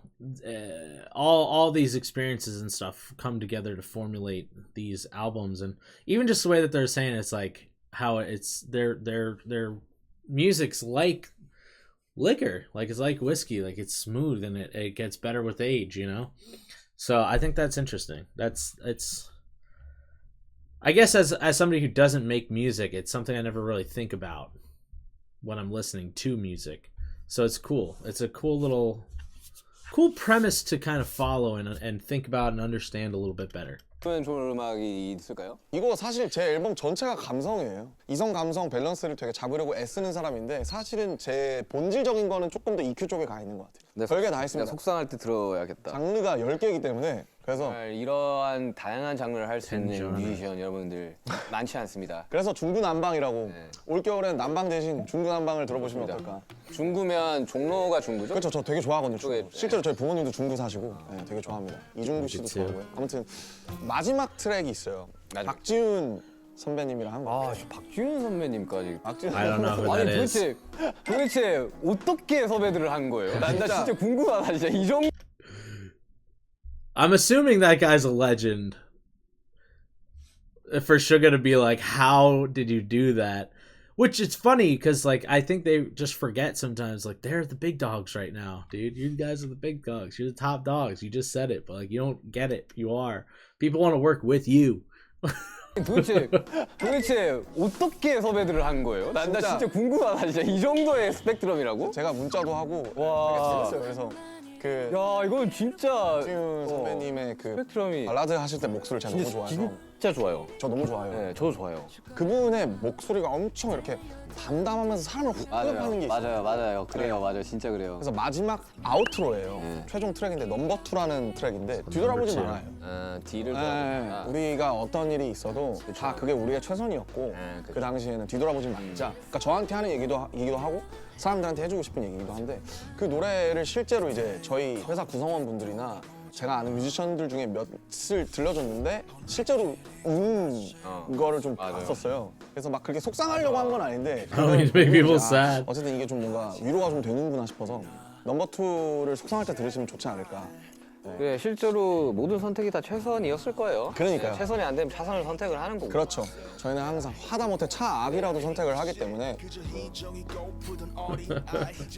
Speaker 3: all these experiences and stuff come together to formulate these albums, and even just the way that they're saying it's like how it's their music's like liquor, like it's like whiskey, like it's smooth and it gets better with age, you know. So I think that's interesting. It's. I guess as somebody who doesn't make music, it's something I never really think about when I'm listening to music. So it's cool. It's a cool little cool premise to kind of follow and think about and understand a little bit better.
Speaker 1: 그러면 좋은 음악이 있을까요?
Speaker 2: 이거 사실 제 앨범 전체가 감성이에요. 이성 감성 밸런스를 되게 잡으려고 애쓰는 사람인데 사실은 제 본질적인 거는 조금 더 EQ 쪽에 가 있는 것 같아요. 별게 다 있습니다.
Speaker 1: 속상할 때 들어야겠다.
Speaker 2: 장르가 10개이기 때문에 그래서
Speaker 1: 정말 이러한 다양한 장르를 할 수 있는
Speaker 3: 괜찮아요.
Speaker 1: 뮤지션 여러분들 많지 않습니다.
Speaker 2: 그래서 중구난방이라고 올겨울엔 난방 대신 중구난방을 들어보시면 어떨까.
Speaker 1: 중구면 종로가 중구죠?
Speaker 2: 그렇죠. 저 되게 좋아하거든요.
Speaker 1: 쪽에,
Speaker 2: 중구. 실제로 저희 부모님도 중구 사시고 네, 되게 좋아합니다. 이중구 씨도
Speaker 3: 그치요.
Speaker 2: 좋아하고요. 아무튼 마지막 트랙이 있어요.
Speaker 1: 마지막.
Speaker 2: 박지훈 선배님이랑 한 거.
Speaker 1: 아, 박지훈 선배님까지.
Speaker 2: 박지훈
Speaker 3: I don't know who
Speaker 1: 아니
Speaker 3: that is.
Speaker 1: 도대체 어떻게 섭외들을 한 거예요? 나 진짜 궁금하다. 진짜 이 정도.
Speaker 3: I'm assuming that guy's a legend. For Suga to be like, how did you do that? Which is funny because like I think they just forget sometimes. Like they're the big dogs right now, dude. You guys are the big dogs. You're the top dogs. You just said it, but like you don't get it. You are. People want to work with you.
Speaker 1: 도대체 어떻게 섭외들을 한 거예요? 나 진짜 궁금하다. 진짜 이 정도의 스펙트럼이라고?
Speaker 2: 제가 문자도 하고
Speaker 1: 와.
Speaker 2: 되게 재밌어요. 그래서 그
Speaker 1: 야, 이건 진짜
Speaker 2: 박지훈 선배님의 그
Speaker 1: 스펙트럼이
Speaker 2: 발라드 하실 때 목소리를 제가 너무 좋아해서
Speaker 1: 진짜 좋아요.
Speaker 2: 저 너무 좋아해요.
Speaker 1: 네, 저도 좋아요.
Speaker 2: 그분의 목소리가 엄청 이렇게 담담하면서 사람을 훅 끌어가는 게 있어요.
Speaker 1: 맞아요. 그래요, 맞아요. 진짜 그래요.
Speaker 2: 그래서 마지막 아우트로예요. 최종 트랙인데 넘버 2라는 트랙인데 뒤돌아보지
Speaker 3: 넘버
Speaker 2: 말아요.
Speaker 1: 아, D를
Speaker 2: 네, 우리가 어떤 일이 있어도 다 그게 우리의 최선이었고
Speaker 1: 그쵸.
Speaker 2: 그 당시에는 뒤돌아보지 말자. 그러니까 저한테 하는 얘기도 하고 사람들한테 해주고 싶은 얘기기도 한데 그 노래를 실제로 이제 저희 회사 구성원분들이나 제가 아는 뮤지션들 중에 몇을 들려줬는데 실제로 우는 거를 좀 봤었어요. 그래서 막 그렇게 속상하려고 한 건 아닌데
Speaker 3: I don't mean to make people
Speaker 2: 아,
Speaker 3: sad.
Speaker 2: 어쨌든 이게 좀 뭔가 위로가 좀 되는구나 싶어서 넘버 2를 속상할 때 들으시면 좋지 않을까.
Speaker 1: 그래, 실제로 모든 선택이 다 최선이었을 거예요.
Speaker 2: 그러니까요.
Speaker 1: 네, 최선이 안 되면 차선을 선택을 하는 거고.
Speaker 2: 그렇죠. 저희는 항상 하다못해 차악이라도 선택을 하기 때문에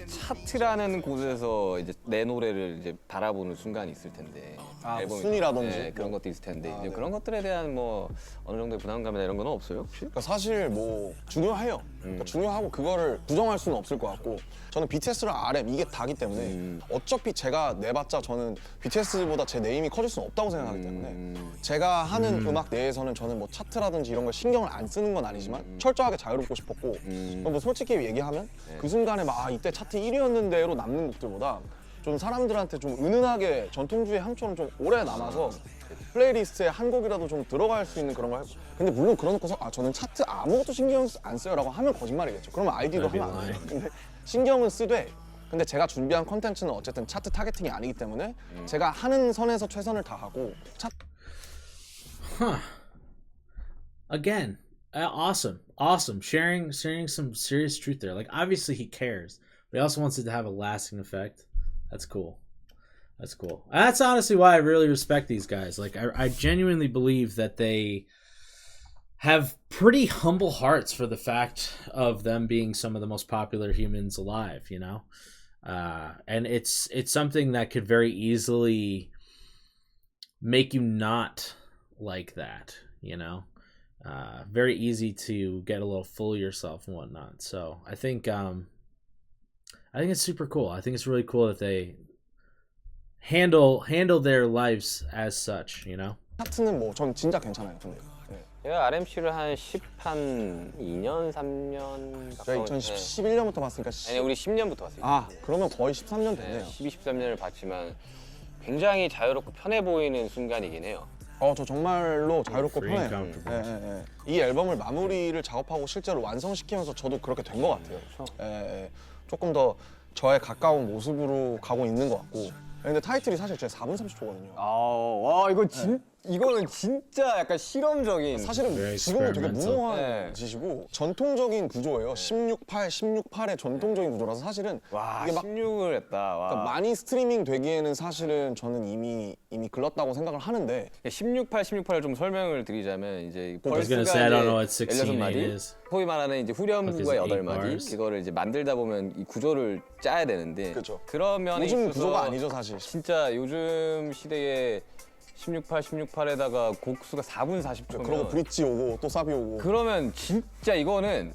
Speaker 1: 차트라는 곳에서 이제 내 노래를 이제 바라보는 순간이 있을 텐데. 앨범이-
Speaker 2: 순위라든지.
Speaker 1: 네, 그런 것도 있을 텐데 이제 그런 것들에 대한 뭐 어느 정도의 부담감이나 이런 건 없어요 혹시?
Speaker 2: 그러니까 사실 뭐 중요해요. 그러니까 중요하고 그거를 부정할 수는 없을 것 같고 저는 BTS랑 RM 이게 다기 때문에 어차피 제가 내봤자 저는 BTS보다 제 네임이 커질 수는 없다고 생각하기 때문에 제가 하는 음악 내에서는 저는 뭐 차트라든지 이런 걸 신경을 안 쓰는 건 아니지만 철저하게 자유롭고 싶었고 뭐 솔직히 얘기하면 그 순간에 막 이때 차트 1위였는데로 남는 곡들보다 좀 사람들한테 좀 은은하게 전통주의 향처럼 좀 오래 남아서 플레이리스트에 한 곡이라도 좀 들어갈 수 있는 그런 거 해고 근데 물론 그러놓고서 저는 차트 아무것도 신경 안 써요 라고 하면 거짓말이겠죠. 그러면 아이디도 하면 안 돼요. 근데 신경은 쓰되 근데 제가 준비한 컨텐츠는 어쨌든 차트 타겟팅이 아니기 때문에 제가 하는 선에서 최선을 다하고
Speaker 3: Again, awesome. Sharing some serious truth there. Like obviously he cares, but he also wants it to have a lasting effect. That's cool. That's honestly why I really respect these guys. Like I genuinely believe that they have pretty humble hearts for the fact of them being some of the most popular humans alive, you know? And it's something that could very easily make you not like that, you know? Very easy to get a little full of yourself and whatnot. So I think it's super cool. I think it's really cool that they handle their lives as such, you know?
Speaker 2: 차트는 뭐 전 진짜 괜찮아요. 근데
Speaker 1: 제가 RMC를 한 2년, 3년
Speaker 2: 제가
Speaker 1: 가까운
Speaker 2: 2011년부터 봤으니까
Speaker 1: 아니 우리 10년부터 봤어요.
Speaker 2: 아 그러면 거의 13년 됐네요.
Speaker 1: 12, 13년을 봤지만 굉장히 자유롭고 편해 보이는 순간이긴 해요.
Speaker 2: 저 정말로 자유롭고
Speaker 3: Free and
Speaker 2: 편해요.
Speaker 3: comfortable.
Speaker 2: 이 앨범을 마무리를 작업하고 실제로 완성시키면서 저도 그렇게 된 것 같아요. 조금 더 저에 가까운 모습으로 가고 있는 것 같고. 근데 타이틀이 사실 제 4분 30초거든요.
Speaker 1: 와 이거 이거는 진짜 약간 실험적인.
Speaker 2: 사실은
Speaker 3: Very
Speaker 2: 지금은 되게
Speaker 3: experimental.
Speaker 2: 무모한
Speaker 1: 네.
Speaker 2: 짓이고 전통적인 구조예요. 16:8의 전통적인 구조라서 사실은
Speaker 1: 와
Speaker 2: 이게 막
Speaker 1: 16을 했다. 와.
Speaker 2: 그러니까 많이 스트리밍 되기에는 사실은 저는 이미 글렀다고 생각을 하는데
Speaker 1: 16:8을 좀 설명을 드리자면 이제
Speaker 3: I was gonna say I don't know what 16:8
Speaker 1: 16마디,
Speaker 3: is.
Speaker 1: 소위 말하는 이제 후렴부가
Speaker 3: What is it,
Speaker 1: 8마디,
Speaker 3: bars?
Speaker 1: 이거를 이제 만들다 보면 이 구조를 짜야 되는데
Speaker 2: 그쵸.
Speaker 1: 그런 면에
Speaker 2: 요즘
Speaker 1: 있어서
Speaker 2: 구조가 아니죠 사실.
Speaker 1: 진짜 요즘 시대에 16:8에다가 곡수가 4분 40초면
Speaker 2: 그러고 브릿지 오고 또 사비 오고
Speaker 1: 그러면 진짜 이거는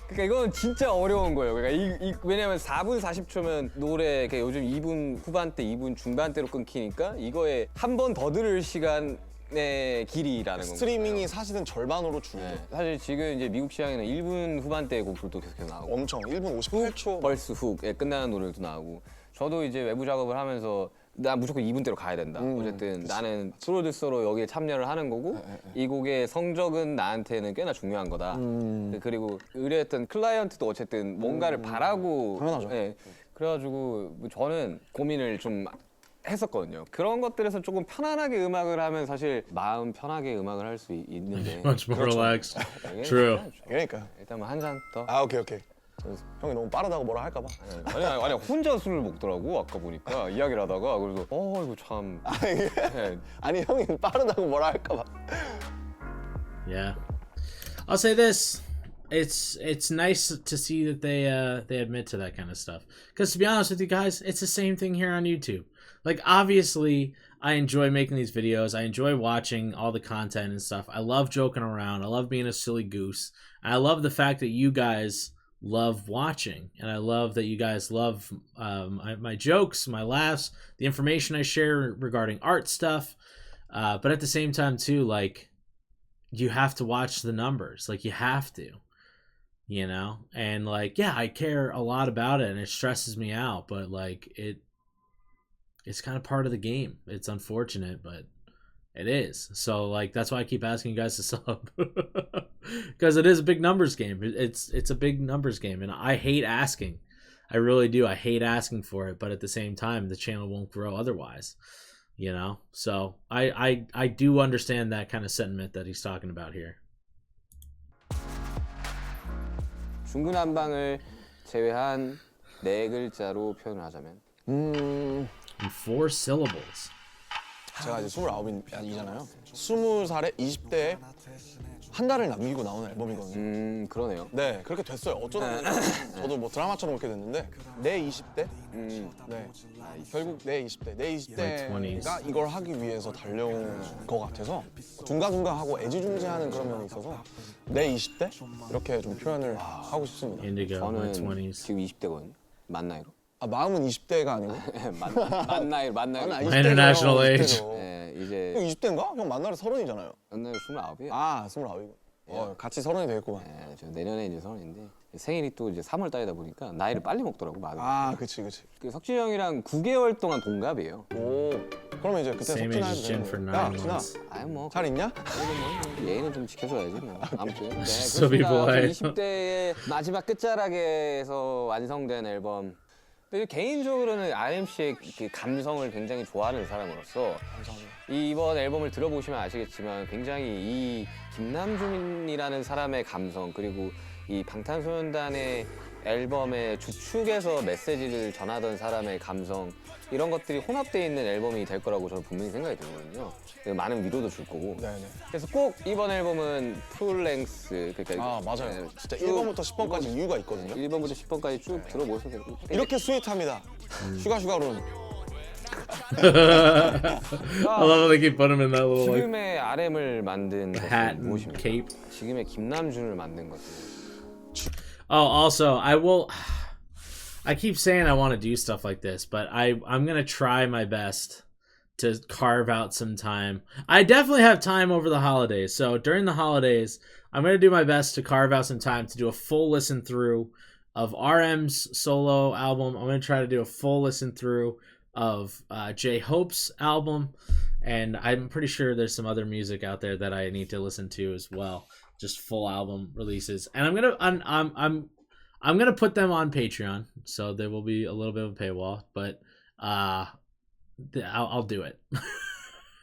Speaker 1: 그러니까 이건 진짜 어려운 거예요. 그러니까 왜냐면 4분 40초면 노래 요즘 2분 후반대, 2분 중반대로 끊기니까 이거에 한 번 더 들을 시간의 길이라는 거예요.
Speaker 2: 스트리밍이 사실은 절반으로 줄죠.
Speaker 1: 네. 사실 지금 이제 미국 시장에는 1분 후반대 곡들도 계속 나오고
Speaker 2: 엄청 1분 58초.
Speaker 1: 벌스 훅에 끝나는 노래도 나오고 저도 이제 외부 작업을 하면서 나 무조건 2분대로 가야 된다. 어쨌든 나는 프로듀서로 여기에 참여를 하는 거고 이 곡의 성적은 나한테는 꽤나 중요한 거다. 그리고 의뢰했던 클라이언트도 어쨌든 뭔가를 바라고
Speaker 2: 당연하죠.
Speaker 1: 예. 그래가지고 저는 고민을 좀 했었거든요. 그런 것들에서 조금 편안하게 음악을 하면 사실 마음 편하게 음악을 할 수 있는데
Speaker 3: Much more relaxed.
Speaker 1: 이게
Speaker 3: True.
Speaker 2: 그러니까.
Speaker 1: 일단 뭐 한 잔 더.
Speaker 2: 아 오케이. 형이 너무 빠르다고 뭐라 할까 봐.
Speaker 1: 아니 혼자 술을 먹더라고 아까 보니까 이야기를 하다가 그래서 이거 참 네.
Speaker 2: 아니 형이 빠르다고 뭐라 할까 봐.
Speaker 3: Yeah, I'll say this: it's nice to see that they admit to that kind of stuff. Because to be honest with you guys, it's the same thing here on YouTube. Like obviously, I enjoy making these videos. I enjoy watching all the content and stuff. I love joking around. I love being a silly goose. And I love the fact that you guys love watching, and I love that you guys love my jokes, my laughs, the information I share regarding art stuff. But at the same time, too, like, you have to watch the numbers. Like, you have to, you know? And, like, yeah, I care a lot about it, and it stresses me out, but, like, it's kind of part of the game. It's unfortunate, but it is. So, like, that's why I keep asking you guys to sub. Because it is a big numbers game. It's a big numbers game, and I hate asking. I really do. I hate asking for it, but at the same time, the channel won't grow otherwise. You know? So, I do understand that kind of sentiment that he's talking about here.
Speaker 1: 중구난방을 제외한 네 글자로 표현을 하자면
Speaker 3: In 4 syllables.
Speaker 2: 제가 이제 29이잖아요. 20살에 20대에 한 달을 남기고 나오는 앨범이거든요.
Speaker 1: 그러네요.
Speaker 2: 네, 그렇게 됐어요. 어쩌다 보니까 저도 뭐 드라마처럼 그렇게 됐는데 내 20대? 네, 결국 내 20대. 내 20대가 이걸 하기 위해서 달려온 것 같아서 둥가둥가하고 애지중지하는 그런 면이 있어서 내 20대? 이렇게 좀 표현을 하고 싶습니다.
Speaker 3: Indigo, my
Speaker 1: 저는
Speaker 3: 20s.
Speaker 1: 지금 20대거든요. 만 나이로.
Speaker 2: 아, 마음은 20대가 아니고?
Speaker 1: 만 나이로.
Speaker 2: 아,
Speaker 3: International age.
Speaker 1: 네, 이제
Speaker 2: 형 20대인가? 형 만나래 30이잖아요.
Speaker 1: 만 나이 29이에요.
Speaker 2: 아, 29이고. 같이 30이 되겠구만.
Speaker 1: 네, 저 내년에 이제 30인데 생일이 또 이제 3월 달이다 보니까 나이를 빨리 먹더라고 마음이.
Speaker 2: 아, 그치.
Speaker 1: 그 석진이 형이랑 9개월 동안 동갑이에요.
Speaker 2: 오, 그러면 이제 그때
Speaker 3: Same
Speaker 2: 석진아
Speaker 3: age
Speaker 2: 해도
Speaker 3: Jin
Speaker 2: 되는
Speaker 3: for
Speaker 2: 거야. 야,
Speaker 3: 9
Speaker 2: 진아,
Speaker 3: months.
Speaker 1: 아유 뭐
Speaker 2: 잘 있냐?
Speaker 1: 예의는 좀 지켜줘야지 뭐. 아무튼 네,
Speaker 3: Still be boy.
Speaker 1: 20대의 마지막 끝자락에서 완성된 앨범. 근데 개인적으로는 RMC의 그 감성을 굉장히 좋아하는 사람으로서 이번 앨범을 들어보시면 아시겠지만 굉장히 이 김남준이라는 사람의 감성 그리고 이 방탄소년단의 앨범의 주축에서 메시지를 전하던 사람의 감성 이런 것들이 혼합되어 있는 앨범이 될 거라고 저는 분명히 생각이 들거든요. 많은 위로도 줄 거고.
Speaker 2: 네네.
Speaker 1: 그래서 꼭 이번 앨범은 풀랭스 그러니까
Speaker 2: 아, 맞아요.
Speaker 1: 네,
Speaker 2: 진짜
Speaker 1: 쭉
Speaker 2: 1번부터 10번까지 이유가 있거든요.
Speaker 1: 1번부터 10번까지 쭉 들어보셔도 되고.
Speaker 2: 이렇게 스윗합니다. 슈가룬.
Speaker 3: I love how they keep putting him in that little like
Speaker 1: 지금의 RM을 만든
Speaker 3: hat
Speaker 1: 것은
Speaker 3: and
Speaker 1: 무엇입니까?
Speaker 3: cape.
Speaker 1: 지금의 김남준을 만든 것은
Speaker 3: Oh, also, I will. I keep saying I want to do stuff like this, but I'm gonna try my best to carve out some time. I definitely have time over the holidays, so during the holidays, I'm gonna do my best to carve out some time to do a full listen through of RM's solo album. I'm gonna try to do a full listen through of J-Hope's album, and I'm pretty sure there's some other music out there that I need to listen to as well. Just full album releases, and I'm gonna put them on Patreon, so there will be a little bit of a paywall, but I'll do it.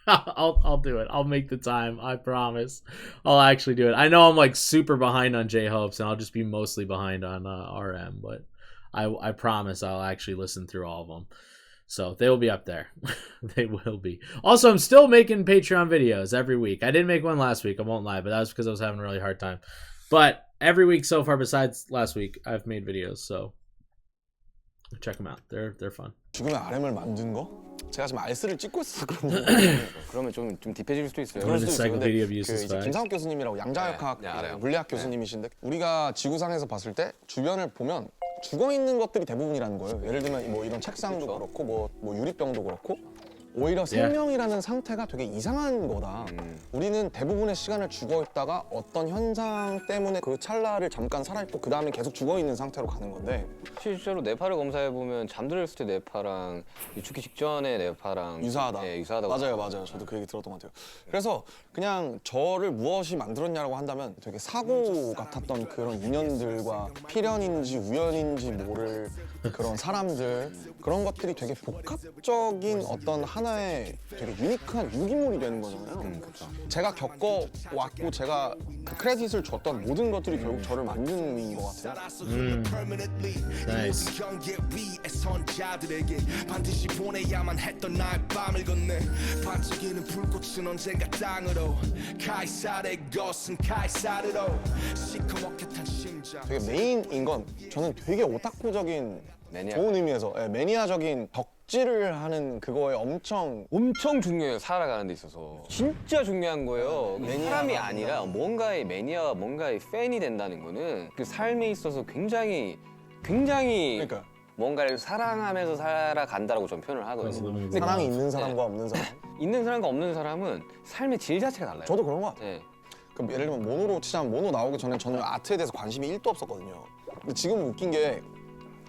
Speaker 3: I'll do it. I'll make the time. I promise. I'll actually do it. I know I'm like super behind on J-Hope's, and I'll just be mostly behind on RM, but I promise I'll actually listen through all of them. So they will be up there. They will be. Also, I'm still making Patreon videos every week. I didn't make one last week, I won't lie, but that was because I was having a really hard time. But every week so far, besides last week, I've made videos, so check them out. They're fun.
Speaker 2: 지금의 RM을 만든 거? 제가 지금 알스를 찍고 있었거든요.
Speaker 1: 그러면 좀 딥해질 수도 있어요.
Speaker 2: 그럴 수도 있어요. 근데
Speaker 3: Encyclopedia of
Speaker 2: 그
Speaker 3: Useless
Speaker 2: 이제
Speaker 3: Facts.
Speaker 2: 김상욱 교수님이라고 양자역학
Speaker 1: 네, 알아요.
Speaker 2: 물리학 교수님이신데 우리가 지구상에서 봤을 때 주변을 보면 죽어 있는 것들이 대부분이라는 거예요. 예를 들면 뭐 이런 책상도
Speaker 1: 그렇죠.
Speaker 2: 그렇고 뭐 유리병도 그렇고 오히려 생명이라는 상태가 되게 이상한 거다. 우리는 대부분의 시간을 죽어 있다가 어떤 현상 때문에 그 찰나를 잠깐 살아있고 그 다음에 계속 죽어 있는 상태로 가는 건데
Speaker 1: 실제로 뇌파를 검사해 보면 잠들었을 때 뇌파랑 죽기 직전의 뇌파랑
Speaker 2: 유사하다.
Speaker 1: 네, 유사하다고.
Speaker 2: 맞아요. 저도 그 얘기 들었던 것 같아요. 그래서 그냥 저를 무엇이 만들었냐라고 한다면 되게 사고 같았던 그런 인연들과 필연인지 우연인지 모를 그런 사람들 그런 것들이 되게 복합적인 어떤 하나의 되게 유니크한 유기물이 되는 거잖아요.
Speaker 1: 그렇죠.
Speaker 2: 제가 겪어왔고 제가 그 크레딧을 줬던 모든 것들이 결국 저를 만드는 것 같아요.
Speaker 3: Nice.
Speaker 5: 경계 위에 선 자들에게 반드시 보내야만 했던 나의 밤을 건네 반짝이는 불꽃은 언젠가 땅으로 카이사르의 것은 카이사르로 시커멓게 탄 심장
Speaker 2: 되게 메인인 건 저는 되게 오타쿠적인
Speaker 1: 매니아.
Speaker 2: 좋은 의미에서 매니아적인 덕질을 하는 그거에 엄청
Speaker 1: 중요해요. 살아가는 데 있어서 진짜 중요한 거예요. 사람이 아니라 뭔가의 매니아가 뭔가의 팬이 된다는 거는 그 삶에 있어서 굉장히
Speaker 2: 그러니까
Speaker 1: 뭔가를 사랑하면서 살아간다라고 전 표현을 하거든요. 근데
Speaker 2: 사랑이 있는 사람과 없는 사람.
Speaker 1: 있는 사람과 없는 사람은 삶의 질 자체가 달라요.
Speaker 2: 저도 그런 것 같아요.
Speaker 1: 네.
Speaker 2: 그럼 예를 들면 모노로 치자면 모노 나오기 전에 저는 아트에 대해서 관심이 1도 없었거든요. 근데 지금 웃긴 게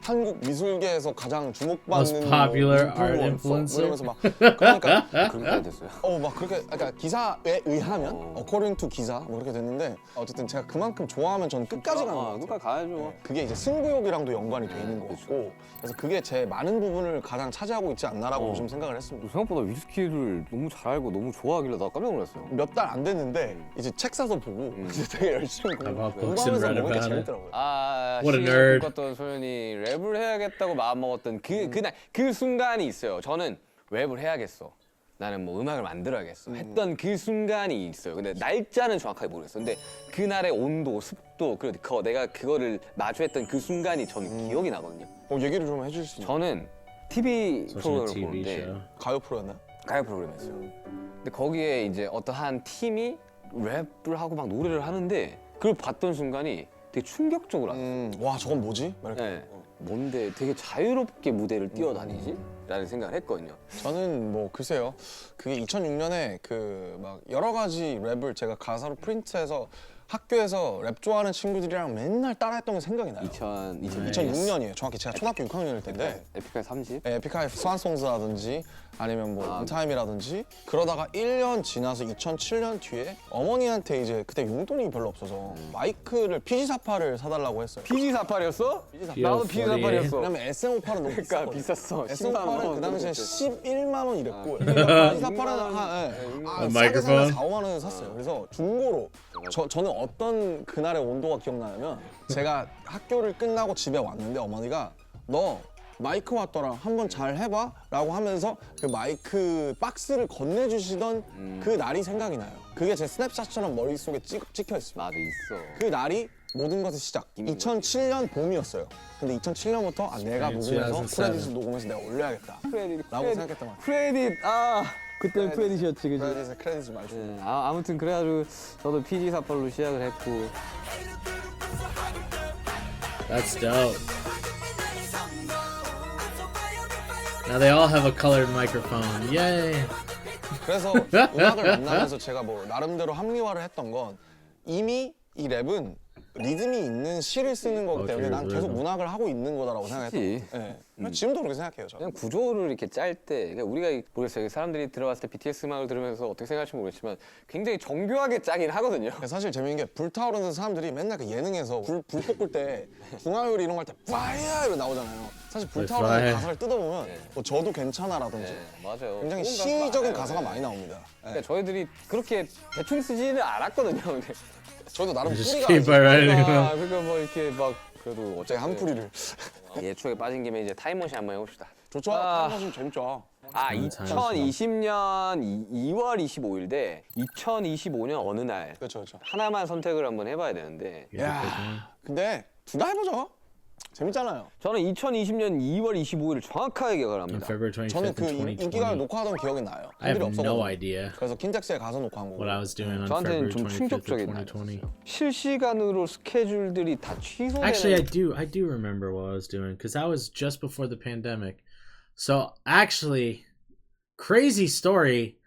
Speaker 2: 한국 미술계에서 가장 주목받는
Speaker 3: Most popular
Speaker 2: 뭐
Speaker 3: art
Speaker 2: 인플루언서
Speaker 3: influencer?
Speaker 2: 이러면서 막 그러니까
Speaker 1: 그렇게 됐어요.
Speaker 2: 막 그렇게 그러니까 기사에 의하면 according to 기사 뭐 그렇게 됐는데 어쨌든 제가 그만큼 좋아하면 저는 끝까지 가는 거예요.
Speaker 1: 누가 가야죠.
Speaker 2: 그게 이제 승부욕이랑도 연관이 돼 있는 것 같고 그래서 그게 제 많은 부분을 가장 차지하고 있지 않나라고 요즘 생각을 했습니다.
Speaker 1: 생각보다 위스키를 너무 잘 알고 너무 좋아하길래 나 깜짝 놀랐어요.
Speaker 2: 몇 달 안 됐는데 이제 책 사서 보고 이제 되게 열심히
Speaker 3: bought books and
Speaker 2: 공부하면서
Speaker 3: read
Speaker 2: 먹는 게
Speaker 3: about it.
Speaker 2: 재밌더라고요.
Speaker 3: What a
Speaker 1: 시계를
Speaker 3: nerd.
Speaker 1: 꿈꿨던 소연이 랩을 해야겠다고 마음먹었던 그날 그 순간이 있어요. 저는 랩을 해야겠어. 나는 뭐 음악을 만들어야겠어. 했던 그 순간이 있어요. 근데 날짜는 정확하게 모르겠어. 근데 그날의 온도, 습도, 그리고 내가 그거를 마주했던 그 순간이 저는 기억이 나거든요.
Speaker 2: 얘기를 좀 해주실 수 있나요?
Speaker 1: 저는 TV
Speaker 3: Such a
Speaker 1: 프로그램을
Speaker 3: TV
Speaker 1: 보는데
Speaker 3: show.
Speaker 2: 가요 프로였나요?
Speaker 1: 가요 프로그램이었어요. 근데 거기에 이제 어떤 한 팀이 랩을 하고 막 노래를 하는데 그걸 봤던 순간이 되게 충격적으로 왔어요.
Speaker 2: 와 저건 뭐지? 막 이렇게.
Speaker 1: 네. 뭔데 되게 자유롭게 무대를 뛰어다니지? 라는 생각을 했거든요.
Speaker 2: 저는 뭐 글쎄요. 그게 2006년에 그 막 여러 가지 랩을 제가 가사로 프린트해서 학교에서 랩 좋아하는 친구들이랑 맨날 따라했던 게 생각이 나요. 2006년이에요. 정확히 제가 초등학교 6학년일 텐데
Speaker 1: 에픽하이 30?
Speaker 2: 에픽하이 스완송스라든지 아니면 뭐 인타임이라든지 그러다가 1년 지나서 2007년 뒤에 어머니한테 이제 그때 용돈이 별로 없어서 마이크를 PG48을 사달라고 했어요.
Speaker 1: PG48이었어?
Speaker 3: PG48.
Speaker 1: 나도 PG48이었어.
Speaker 2: 왜냐면 SM58은 너무
Speaker 1: 그러니까
Speaker 2: 비쌌거든.
Speaker 1: 비쌌어. 10만
Speaker 2: SM58은
Speaker 1: 원.
Speaker 2: 그 당시에 11만 원 이랬고
Speaker 1: 그러니까
Speaker 2: PG48은 싸게
Speaker 3: 마이크로폰?
Speaker 2: 사면 4, 5만 원에 샀어요. 그래서 중고로 저는 어떤 그날의 온도가 기억나냐면 제가 학교를 끝나고 집에 왔는데 어머니가 너 마이크 왔더라 한번 잘 해봐 라고 하면서 그 마이크 박스를 건네주시던 그 날이 생각이 나요. 그게 제 스냅샷처럼 머릿속에 찍혀 있습니다.
Speaker 1: 나도 있어.
Speaker 2: 그 날이 모든 것의 시작. 2007년 봄이었어요. 근데 2007년부터 내가 녹음해서
Speaker 3: 2007.
Speaker 2: 크레딧을 녹음해서 내가 올려야겠다 라고 생각했던 것 같아요.
Speaker 1: 크레딧 그때는 크레딧이었지 그지?
Speaker 2: 크레딧을 많이 줘.
Speaker 1: 네, 아무튼 그래가지고 저도 PG48로 시작을 했고
Speaker 3: That's dope. Now they all have a colored microphone. Yay.
Speaker 2: 그래서 음악을 만나면서 제가 뭐 나름대로 합리화를 했던 건 이미 이 랩은 리듬이 있는 시를 쓰는 거기 때문에 난 계속 문학을 하고 있는 거다라고 생각했던
Speaker 1: 그치.
Speaker 2: 것 같아요. 네. 지금도 그렇게 생각해요. 저.
Speaker 1: 그냥 구조를 이렇게 짤 때 그러니까 우리가 모르겠어요. 사람들이 들어봤을 때 BTS 음악을 들으면서 어떻게 생각할지 모르겠지만 굉장히 정교하게 짜긴 하거든요.
Speaker 2: 사실 재밌는 게 불타오르는 사람들이 맨날 그 예능에서 불 볶을 때 중화요리 이런 거 할 때 파이어 이러 나오잖아요. 사실 불타오르는
Speaker 3: fire.
Speaker 2: 가사를 뜯어보면 뭐 저도 괜찮아라든지
Speaker 1: 네, 맞아요.
Speaker 2: 굉장히
Speaker 1: 좋은 가사
Speaker 2: 시적인
Speaker 1: 많아요.
Speaker 2: 가사가 많이 나옵니다. 네.
Speaker 1: 그러니까 저희들이 그렇게 대충 쓰지는 않았거든요. 근데
Speaker 2: 저도 나름
Speaker 3: Just
Speaker 2: 뿌리가
Speaker 3: keep by writing them.
Speaker 1: 그러니까 뭐 이렇게 막 그래도
Speaker 2: 제 한 뿌리를
Speaker 1: 예초에 빠진 김에 이제 타임머신 한번 해봅시다.
Speaker 2: 좋죠. 사실 재밌죠.
Speaker 1: 2020년 2월 25일 대 2025년 어느 날
Speaker 2: 그렇죠, 그렇죠.
Speaker 1: 하나만 선택을 한번 해봐야 되는데
Speaker 2: 야, 근데 둘 다 해보죠. 재밌잖아요.
Speaker 1: 저는 2020년 2월 25일을 정확하게 기억을
Speaker 3: On
Speaker 1: 합니다.
Speaker 3: February 25th
Speaker 2: 저는
Speaker 3: in
Speaker 2: 그
Speaker 3: 2020.
Speaker 2: 인기가요 녹화하던 기억이 나요.
Speaker 3: I have
Speaker 2: 일이
Speaker 3: no
Speaker 2: 없어가지고.
Speaker 3: idea
Speaker 2: 그래서 킨텍스에 가서 녹화한 거고.
Speaker 3: what I was doing on
Speaker 1: 저한테는
Speaker 3: February
Speaker 1: 좀
Speaker 3: 25th of
Speaker 1: 충격적인
Speaker 3: 2020.
Speaker 1: 날이었어요. 실시간으로 스케줄들이 다 취소되는.
Speaker 3: Actually, I do remember what I was doing because that was just before the pandemic. So actually, crazy story.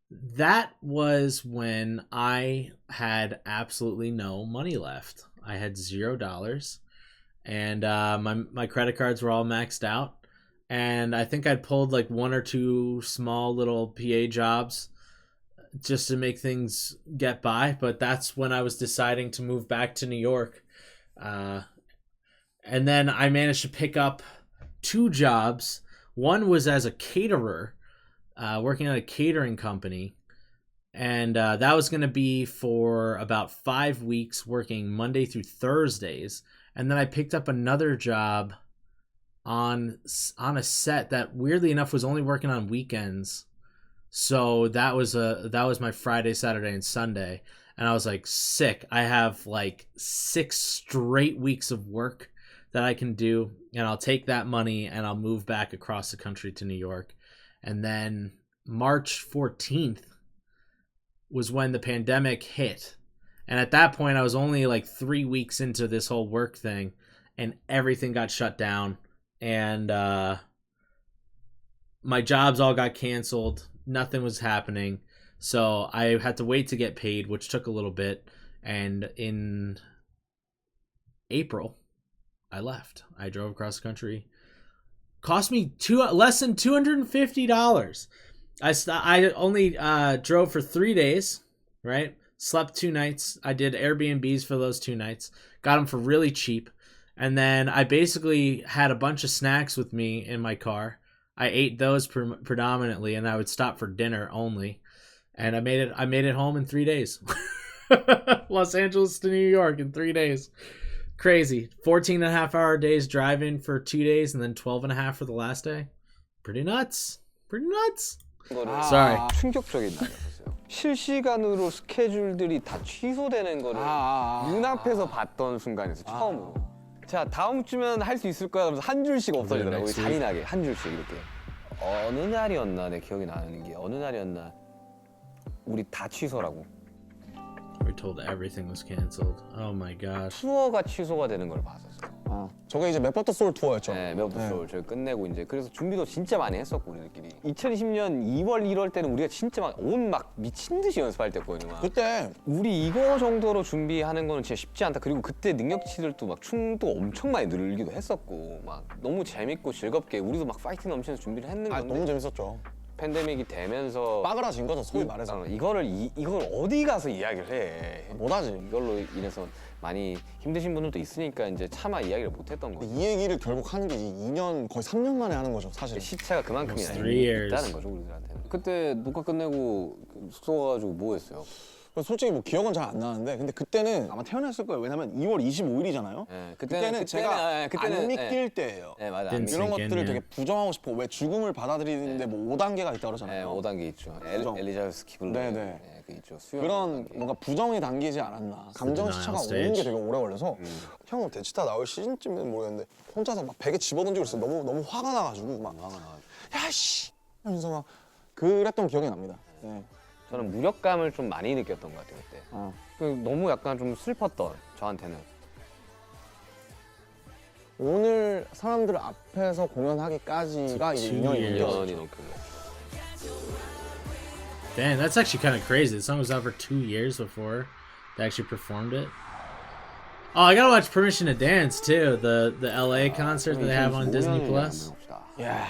Speaker 3: That was when I had absolutely no money left. I had $0, and my credit cards were all maxed out. And I think I'd pulled like one or two small little PA jobs just to make things get by. But that's when I was deciding to move back to New York. And then I managed to pick up 2 jobs. One was as a caterer, working at a catering company. And that was going to be for about 5 weeks, working Monday through Thursdays. And then I picked up another job on a set that weirdly enough was only working on weekends. So that was my Friday, Saturday, and Sunday. And I was like, sick. I have like 6 straight weeks of work that I can do, and I'll take that money and I'll move back across the country to New York. And then March 14th was when the pandemic hit. And at that point, I was only like 3 weeks into this whole work thing, and everything got shut down. And my jobs all got canceled. Nothing was happening. So I had to wait to get paid, which took a little bit. And in April, I left. I drove across the country. Cost me less than $250. I only drove for 3 days, right? Slept 2 nights. I did Airbnbs for those 2 nights. Got them for really cheap. And then I basically had a bunch of snacks with me in my car. I ate those predominantly, and I would stop for dinner only. And I made it home in 3 days. Los Angeles to New York in 3 days. Crazy. 14.5-hour days driving for 2 days, and then 12.5 for the last day. Pretty nuts. Sorry.
Speaker 1: 충격적인 날이었어요. 실시간으로 스케줄들이 다 취소되는 거를 눈앞에서 봤던 순간에서 처음으로. 자, 다음 주면 할 수 있을 거야. 그러면서 한 줄씩 없어지더라고요.
Speaker 3: next
Speaker 1: 잔인하게 한 줄씩 이렇게. 어느 날이었나 내 기억이 나는 게 어느 날이었나 우리 다 취소라고.
Speaker 3: We're told everything was canceled. Oh my gosh.
Speaker 1: 투어가 취소가 되는 걸 봤었어요.
Speaker 2: 저게 이제 맵버터 소울 투어였죠.
Speaker 1: 네, 매부쇼를 저희 끝내고 이제 그래서 준비도 진짜 많이 했었고 우리들끼리. 2020년 2월 1월 때는 우리가 진짜 막 미친 듯이 연습할 때였거든요. 막.
Speaker 2: 그때
Speaker 1: 우리 이거 정도로 준비하는 거는 진짜 쉽지 않다. 그리고 그때 능력치들도 막 춤도 엄청 많이 늘기도 했었고 막 너무 재밌고 즐겁게 우리도 막 파이팅 넘치면서 준비를 했는 건데
Speaker 2: 너무 재밌었죠.
Speaker 1: 팬데믹이 되면서
Speaker 2: 빠그라진 거죠, 소위 말해서.
Speaker 1: 이걸 어디 가서 이야기를 해.
Speaker 2: 못하지.
Speaker 1: 이걸로 인해서 많이 힘드신 분들도 있으니까 이제 차마 이야기를 못했던 거죠.
Speaker 2: 이 얘기를 결국 하는 게 2년, 거의 3년 만에 하는 거죠, 사실.
Speaker 1: 시차가 그만큼이나
Speaker 3: Almost 3 years.
Speaker 1: 있다는 거죠, 우리들한테는. 그때 녹화 끝내고 숙소 가가지고 뭐 했어요?
Speaker 2: 솔직히 뭐 기억은 잘 안 나는데, 근데 그때는 아마 태어났을 거예요. 왜냐면 2월 25일이잖아요.
Speaker 1: 네,
Speaker 2: 그때는 제가 안 믿길 때예요.
Speaker 1: 네, 맞아.
Speaker 3: Didn't
Speaker 2: 이런
Speaker 3: sink in
Speaker 2: 것들을
Speaker 3: yet.
Speaker 2: 되게 부정하고 싶어. 왜 죽음을 받아들이는데 뭐 5단계가 있다고
Speaker 1: 네,
Speaker 2: 그러잖아요.
Speaker 1: 5단계 있죠.
Speaker 2: 부정.
Speaker 1: 엘리자베스 키블러.
Speaker 2: 네네.
Speaker 1: 네, 그 있죠. 수영
Speaker 2: 그런
Speaker 1: 5단계.
Speaker 2: 뭔가 부정이 담기지 않았나. 감정 시차가
Speaker 3: denial
Speaker 2: 오는 게
Speaker 3: stage.
Speaker 2: 되게 오래 걸려서 형은 대치타 나올 시즌쯤은 모르겠는데 혼자서 막 베개 집어던지고 있어요. 너무 화가 나가지고 막 야씨 하면서 막 그랬던 기억이 납니다. 네.
Speaker 1: 저는 무력감을 좀 많이 느꼈던 것 같아요, 그때. 그 너무 약간 좀 슬펐던, 저한테는.
Speaker 2: 오늘 사람들 앞에서 공연하기까지가 이제
Speaker 3: 2
Speaker 2: 2년이
Speaker 3: years.
Speaker 2: 넘겨.
Speaker 1: 2년이 넘길래.
Speaker 3: Damn, that's actually kind of crazy. The song was out for 2 years before they actually performed it. Oh, I gotta watch Permission to Dance too. The LA concert that they have on Disney Plus,
Speaker 2: 야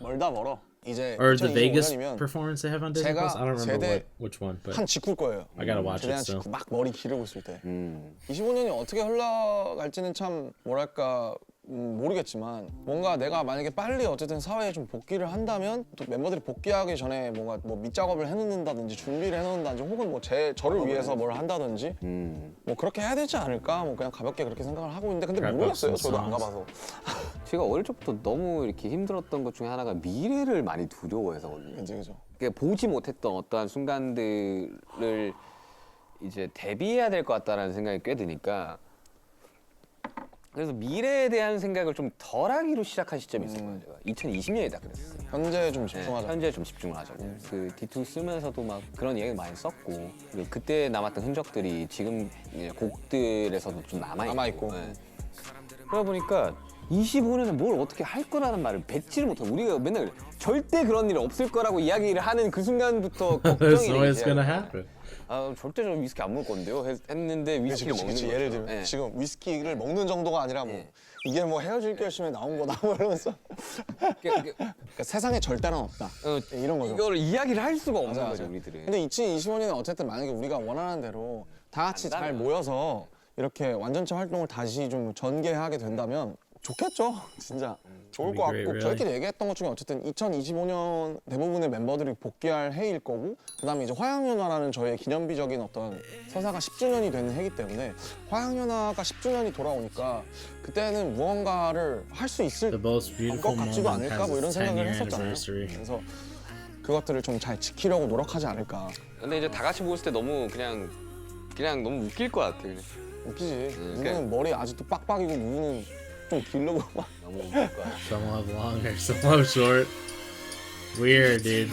Speaker 2: 멀다 멀어. 이제
Speaker 3: or the Vegas
Speaker 2: 2025년이면
Speaker 3: performance they have on Disney
Speaker 2: 제가
Speaker 3: Plus. I don't remember
Speaker 2: 세대
Speaker 3: which one, but
Speaker 2: 한 직후일 거예요.
Speaker 3: I gotta watch it
Speaker 2: 최대한
Speaker 3: still.
Speaker 2: 직후 막 머리 기르고 있을 때. 25년이 어떻게 흘러갈지는 참 뭐랄까 모르겠지만 뭔가 내가 만약에 빨리 어쨌든 사회에 좀 복귀를 한다면 또 멤버들이 복귀하기 전에 뭔가 뭐 밑작업을 해놓는다든지 준비를 해놓는다든지 혹은 뭐 저를 위해서 뭘 한다든지 뭐 그렇게 해야 되지 않을까 뭐 그냥 가볍게 그렇게 생각을 하고 있는데 근데
Speaker 3: Wrap up
Speaker 2: 모르겠어요.
Speaker 3: some
Speaker 2: 저도 안
Speaker 3: songs.
Speaker 2: 가봐서.
Speaker 1: 제가 어릴 적부터 너무 이렇게 힘들었던 것 중에 하나가 미래를 많이 두려워해서거든요.
Speaker 2: 그죠.
Speaker 1: 그러니까 보지 못했던 어떠한 순간들을 이제 대비해야 될 것 같다라는 생각이 꽤 드니까 그래서 미래에 대한 생각을 좀 덜하기로 시작한 시점이 있을 거예요. 제가 2020년이다 그랬어요.
Speaker 2: 현재 좀 집중하자.
Speaker 1: 현재 좀 집중을 하자고. 그 D2 쓰면서도 막 그런 이야기 많이 썼고 그리고 그때 남았던 흔적들이 지금 이제 곡들에서도 좀 남아있고. 네. 그러다 보니까 25년에 뭘 어떻게 할 거라는 말을 뱉지를 못하고 우리가 맨날 그래. 절대 그런 일이 없을 거라고 이야기를 하는 그 순간부터
Speaker 3: That's
Speaker 1: 걱정이
Speaker 3: always
Speaker 1: 되기
Speaker 3: gonna
Speaker 1: 시작해요.
Speaker 3: happen.
Speaker 1: 아 절대 저 위스키 안 먹을 건데요 했는데 위스키를 먹는 거죠.
Speaker 2: 예를 들면
Speaker 1: 네.
Speaker 2: 지금 위스키를 먹는 정도가 아니라 뭐
Speaker 1: 네.
Speaker 2: 이게 뭐 헤어질 결심에 나온 거다 뭐 이러면서 그러니까 세상에 절대는 없다. 이런 거죠.
Speaker 1: 이거를 이야기를 할 수가 없는
Speaker 2: 맞아,
Speaker 1: 거죠
Speaker 2: 맞아.
Speaker 1: 우리들은.
Speaker 2: 근데 2025년에 어쨌든 만약에 우리가 원하는 대로 다 같이 잘
Speaker 1: 간다면.
Speaker 2: 모여서 이렇게 완전체 활동을 다시 좀 전개하게 된다면 좋겠죠. 진짜 좋을 것
Speaker 3: That'd be
Speaker 2: 같고
Speaker 3: great,
Speaker 2: 저희끼리 얘기했던 것 중에 어쨌든 2025년 대부분의 멤버들이 복귀할 해일 거고 그다음에 이제 화양연화라는 저의 기념비적인 어떤 서사가 10주년이 되는 해이기 때문에 화양연화가 10주년이 돌아오니까 그때는 무언가를 할 수 있을
Speaker 3: The most beautiful
Speaker 2: 것 같지도
Speaker 3: moment
Speaker 2: 않을까
Speaker 3: has
Speaker 2: 뭐 이런
Speaker 3: its
Speaker 2: 생각을
Speaker 3: 10-year
Speaker 2: 했었잖아요.
Speaker 3: anniversary.
Speaker 2: 그래서 그것들을 좀 잘 지키려고 노력하지 않을까.
Speaker 1: 근데 이제 다 같이 모였을 때 너무 그냥 너무 웃길 것 같아. 그냥.
Speaker 2: 웃기지. 누구는
Speaker 1: 그냥-
Speaker 2: 머리 아직도 빡빡이고 누구는 좀 길르고 막.
Speaker 1: 너무 웃길 것 같아.
Speaker 3: Some will have long hair, some will have short. Weird, dude.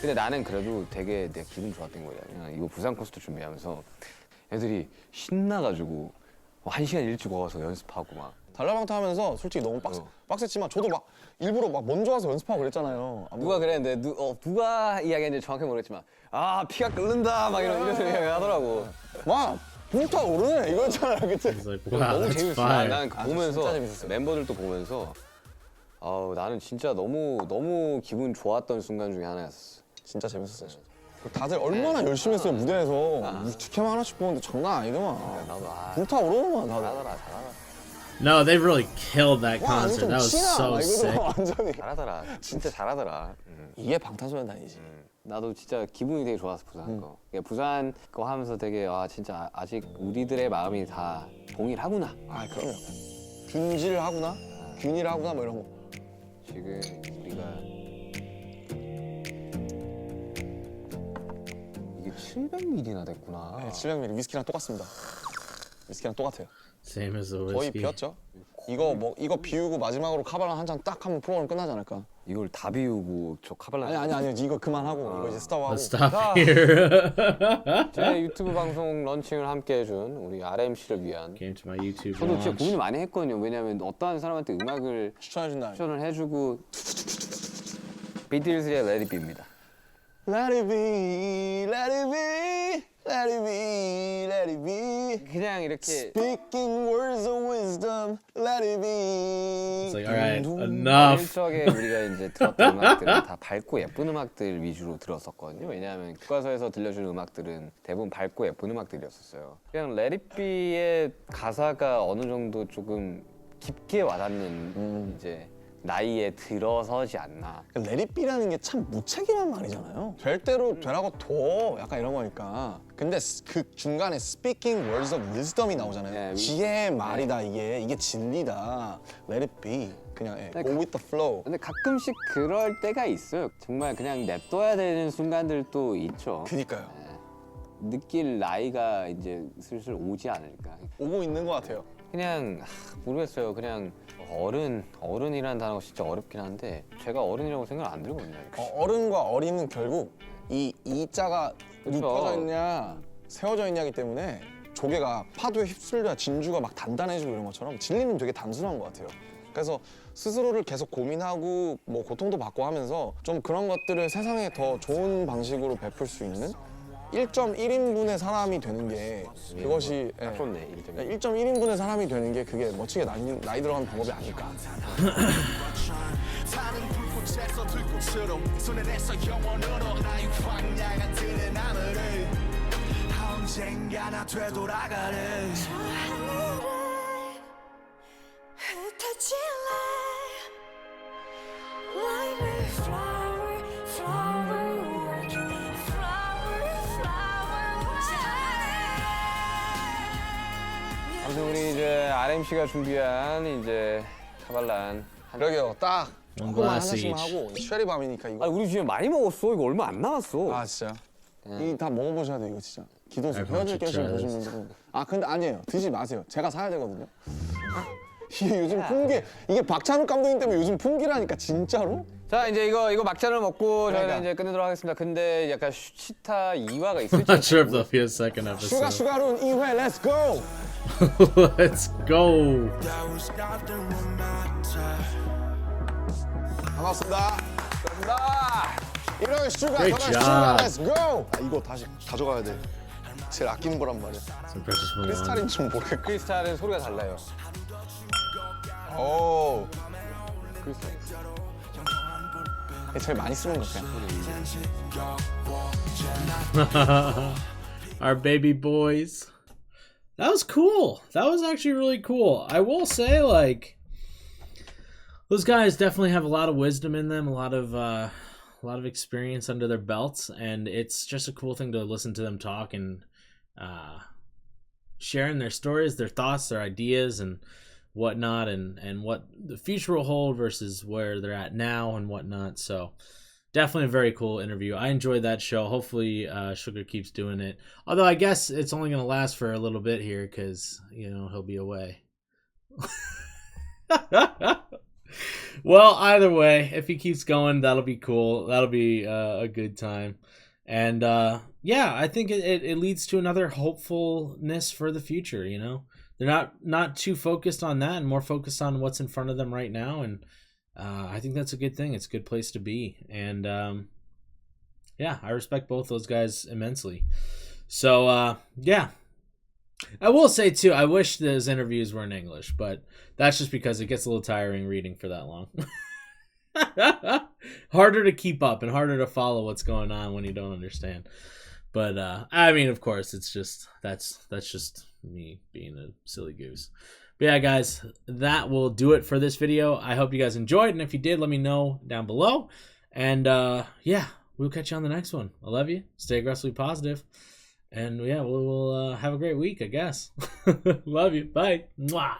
Speaker 1: 근데 나는 그래도 되게 내 기분 좋았던 거야. 그냥 이거 부산 콘서트 준비하면서 애들이 신나가지고 1시간 일찍 와서 연습하고 막.
Speaker 2: 달라방타 하면서 솔직히 너무 빡셌지만 저도 막 일부러 막 먼저 와서 연습하고 그랬잖아요.
Speaker 1: 누가 그랬는데 누가 이야기했는지 정확히 모르겠지만 피가 끓는다 막 이런 이야기 하더라고.
Speaker 2: 막 불타오르네 이거였잖아요 그때.
Speaker 3: He's like, wow,
Speaker 1: 너무
Speaker 3: that's
Speaker 1: 재밌었어.
Speaker 3: fire.
Speaker 1: 나는 그 보면서
Speaker 2: 진짜 재밌었어요.
Speaker 1: 멤버들도 보면서 나는 진짜 너무 기분 좋았던 순간 중에 하나였어.
Speaker 2: 진짜 재밌었어요. 진짜. 다들 얼마나 열심히 했어요 무대에서. 직캠 하나씩 보는데 장난 아니더만.
Speaker 1: 나도
Speaker 2: 불타오르더만 다들.
Speaker 1: 잘하더라.
Speaker 3: No, they really killed that
Speaker 2: 와 아니
Speaker 3: concert.
Speaker 2: 좀
Speaker 3: That was
Speaker 2: 치나
Speaker 3: so
Speaker 2: 막
Speaker 3: sick.
Speaker 2: 이거도 완전히.
Speaker 1: 잘하더라. 진짜 잘하더라.
Speaker 2: 이게 방탄소년단이지.
Speaker 1: 나도 진짜 기분이 되게 좋았어 부산 거. 그러니까 부산 거 하면서 되게 진짜 아직 우리들의 마음이 다 동일하구나.
Speaker 2: 아 그럼요. 균질하구나, 균일하구나 뭐 이런 거.
Speaker 1: 지금 우리가 이게 700ml나 됐구나.
Speaker 2: 네, 700ml 위스키랑 똑같습니다. 위스키랑 똑같아요.
Speaker 3: Same as the
Speaker 2: 거의
Speaker 3: whiskey.
Speaker 2: 비었죠. 이거 비우고 마지막으로 카바랑 한 잔 딱 하면 프로그램 끝나지 않을까?
Speaker 1: 이걸 다 비우고 저 카발라.
Speaker 2: 아니 이거 그만하고 이거 이제 스탑하고.
Speaker 3: Let's stop here.
Speaker 1: 제 유튜브 방송 런칭을 함께 해준 우리 RMC를 위한.
Speaker 3: Came to my YouTube
Speaker 1: 저도 진짜
Speaker 3: launch.
Speaker 1: 고민을 많이 했거든요. 왜냐면 어떠한 사람한테 음악을
Speaker 2: 추천해준다.
Speaker 1: 추천을 해주고 비틀즈의 Let It Be입니다.
Speaker 2: Let it be, let it be, let it be, let it be.
Speaker 1: 그냥 이렇게
Speaker 2: Speaking words of wisdom, let it be.
Speaker 3: It's like, all right,
Speaker 1: 어릴
Speaker 3: enough.
Speaker 1: 적에 우리가 이제 들었던 음악들은 다 밝고 예쁜 음악들 위주로 들었었거든요. 왜냐하면 교과서에서 들려주는 음악들은 대부분 밝고 예쁜 음악들이었었어요. 그냥 Let It Be의 가사가 어느 정도 조금 깊게 와닿는 이제 나이에 들어서지 않나.
Speaker 2: Let it be라는 게 참 무책임한 말이잖아요. 될 대로 되라고 둬. 약간 이런 거니까. 근데 그 중간에 speaking words of wisdom이 나오잖아요.
Speaker 1: 네,
Speaker 2: 지혜의 말이다 이게 진리다. Let it be. 그냥 go with the flow.
Speaker 1: 근데 가끔씩 그럴 때가 있어요. 정말 그냥 냅둬야 되는 순간들도 있죠.
Speaker 2: 그니까요.
Speaker 1: 느낄 나이가 이제 슬슬 오지 않을까.
Speaker 2: 오고 있는 것 같아요.
Speaker 1: 그냥 모르겠어요. 그냥 어른이라는 단어가 진짜 어렵긴 한데 제가 어른이라고 생각 안 들거든요.
Speaker 2: 어른과 어린은 결국 이 이자가
Speaker 1: 그쵸.
Speaker 2: 눕혀져 있냐 세워져 있냐기 때문에 조개가 파도에 휩쓸려 진주가 막 단단해지고 이런 것처럼 진리는 되게 단순한 것 같아요. 그래서 스스로를 계속 고민하고 뭐 고통도 받고 하면서 좀 그런 것들을 세상에 더 좋은 방식으로 베풀 수 있는 1.1인분의 사람이 되는 게 그것이
Speaker 1: 딱 좋네.
Speaker 2: 1.1인분의 사람이 되는 게 그게 멋지게 나이 들어가는 방법이 아닐까.
Speaker 5: 타는 불꽃에서 들꽃으로 손에 내서 영원으로 나의 광야가 드는 나무를 언젠가 나 되돌아가는
Speaker 6: 저 하늘을 흩어질래 Like a flower, flower, flower, flower
Speaker 1: 아무튼 우리 이제 RMC가 준비한 이제 카발란.
Speaker 2: 그러게요. 딱
Speaker 3: One
Speaker 2: 조금만
Speaker 3: glass
Speaker 2: 하나씩만
Speaker 3: each.
Speaker 2: 하고 쉐리밤이니까 이거.
Speaker 1: 우리 집에 많이 먹었어. 이거 얼마 안 남았어.
Speaker 2: 아 진짜. 이 다 먹어보셔야 돼 이거 진짜. 기도수
Speaker 3: Everyone
Speaker 2: 헤어질
Speaker 3: should
Speaker 2: 결심
Speaker 3: try
Speaker 2: 보신
Speaker 3: this.
Speaker 2: 분들은 근데 아니에요. 드지 마세요. 제가 사야 되거든요. 이게 요즘 풍기 이게 박찬욱 감독님 때문에 요즘 풍기라니까 진짜로?
Speaker 1: 자 이제 이거 막잔을 먹고 저희는
Speaker 2: 그러니까.
Speaker 1: 이제 끝내도록 하겠습니다. 근데 약간 슈치타 2화가 있을지
Speaker 3: Not sure if there'll be a second
Speaker 2: 슈가
Speaker 3: episode.
Speaker 2: 슈가룬 2회 렛츠 고!
Speaker 3: Let's go.
Speaker 2: 반갑습니다.
Speaker 1: 감사합니다.
Speaker 2: 이런 슈가
Speaker 3: Great
Speaker 2: 저런
Speaker 3: job.
Speaker 2: 슈가 렛츠 고! 이거 다시 가져가야 돼. 제일 아끼는 거란 말이야.
Speaker 3: Some precious moment.
Speaker 2: 크리스탈인 줄 모르겠고.
Speaker 1: 크리스탈은 소리가 달라요.
Speaker 2: 오. 제일 많이 쓰는 거 그냥.
Speaker 3: Our baby boys. That was cool. That was actually really cool. I will say, like, those guys definitely have a lot of wisdom in them, a lot of experience under their belts, and it's just a cool thing to listen to them talk and sharing their stories, their thoughts, their ideas, and whatnot, and what the future will hold versus where they're at now and whatnot. So definitely a very cool interview. I enjoyed that show. Hopefully Sugar keeps doing it, although I guess it's only going to last for a little bit here because he'll be away. Well, either way, if he keeps going, that'll be cool. That'll be a good time. And yeah, I think it leads to another hopefulness for the future. They're not too focused on that and more focused on what's in front of them right now. And I think that's a good thing. It's a good place to be. And yeah, I respect both those guys immensely. So yeah, I will say too, I wish those interviews were in English, but that's just because it gets a little tiring reading for that long. Harder to keep up and harder to follow what's going on when you don't understand. But I mean, of course, it's just that's just me being a silly goose. But yeah, guys, that will do it for this video. I hope you guys enjoyed, and if you did, let me know down below. And yeah, we'll catch you on the next one. I love you. Stay aggressively positive. And yeah, we'll have a great week, I guess. Love you. Bye. Mwah.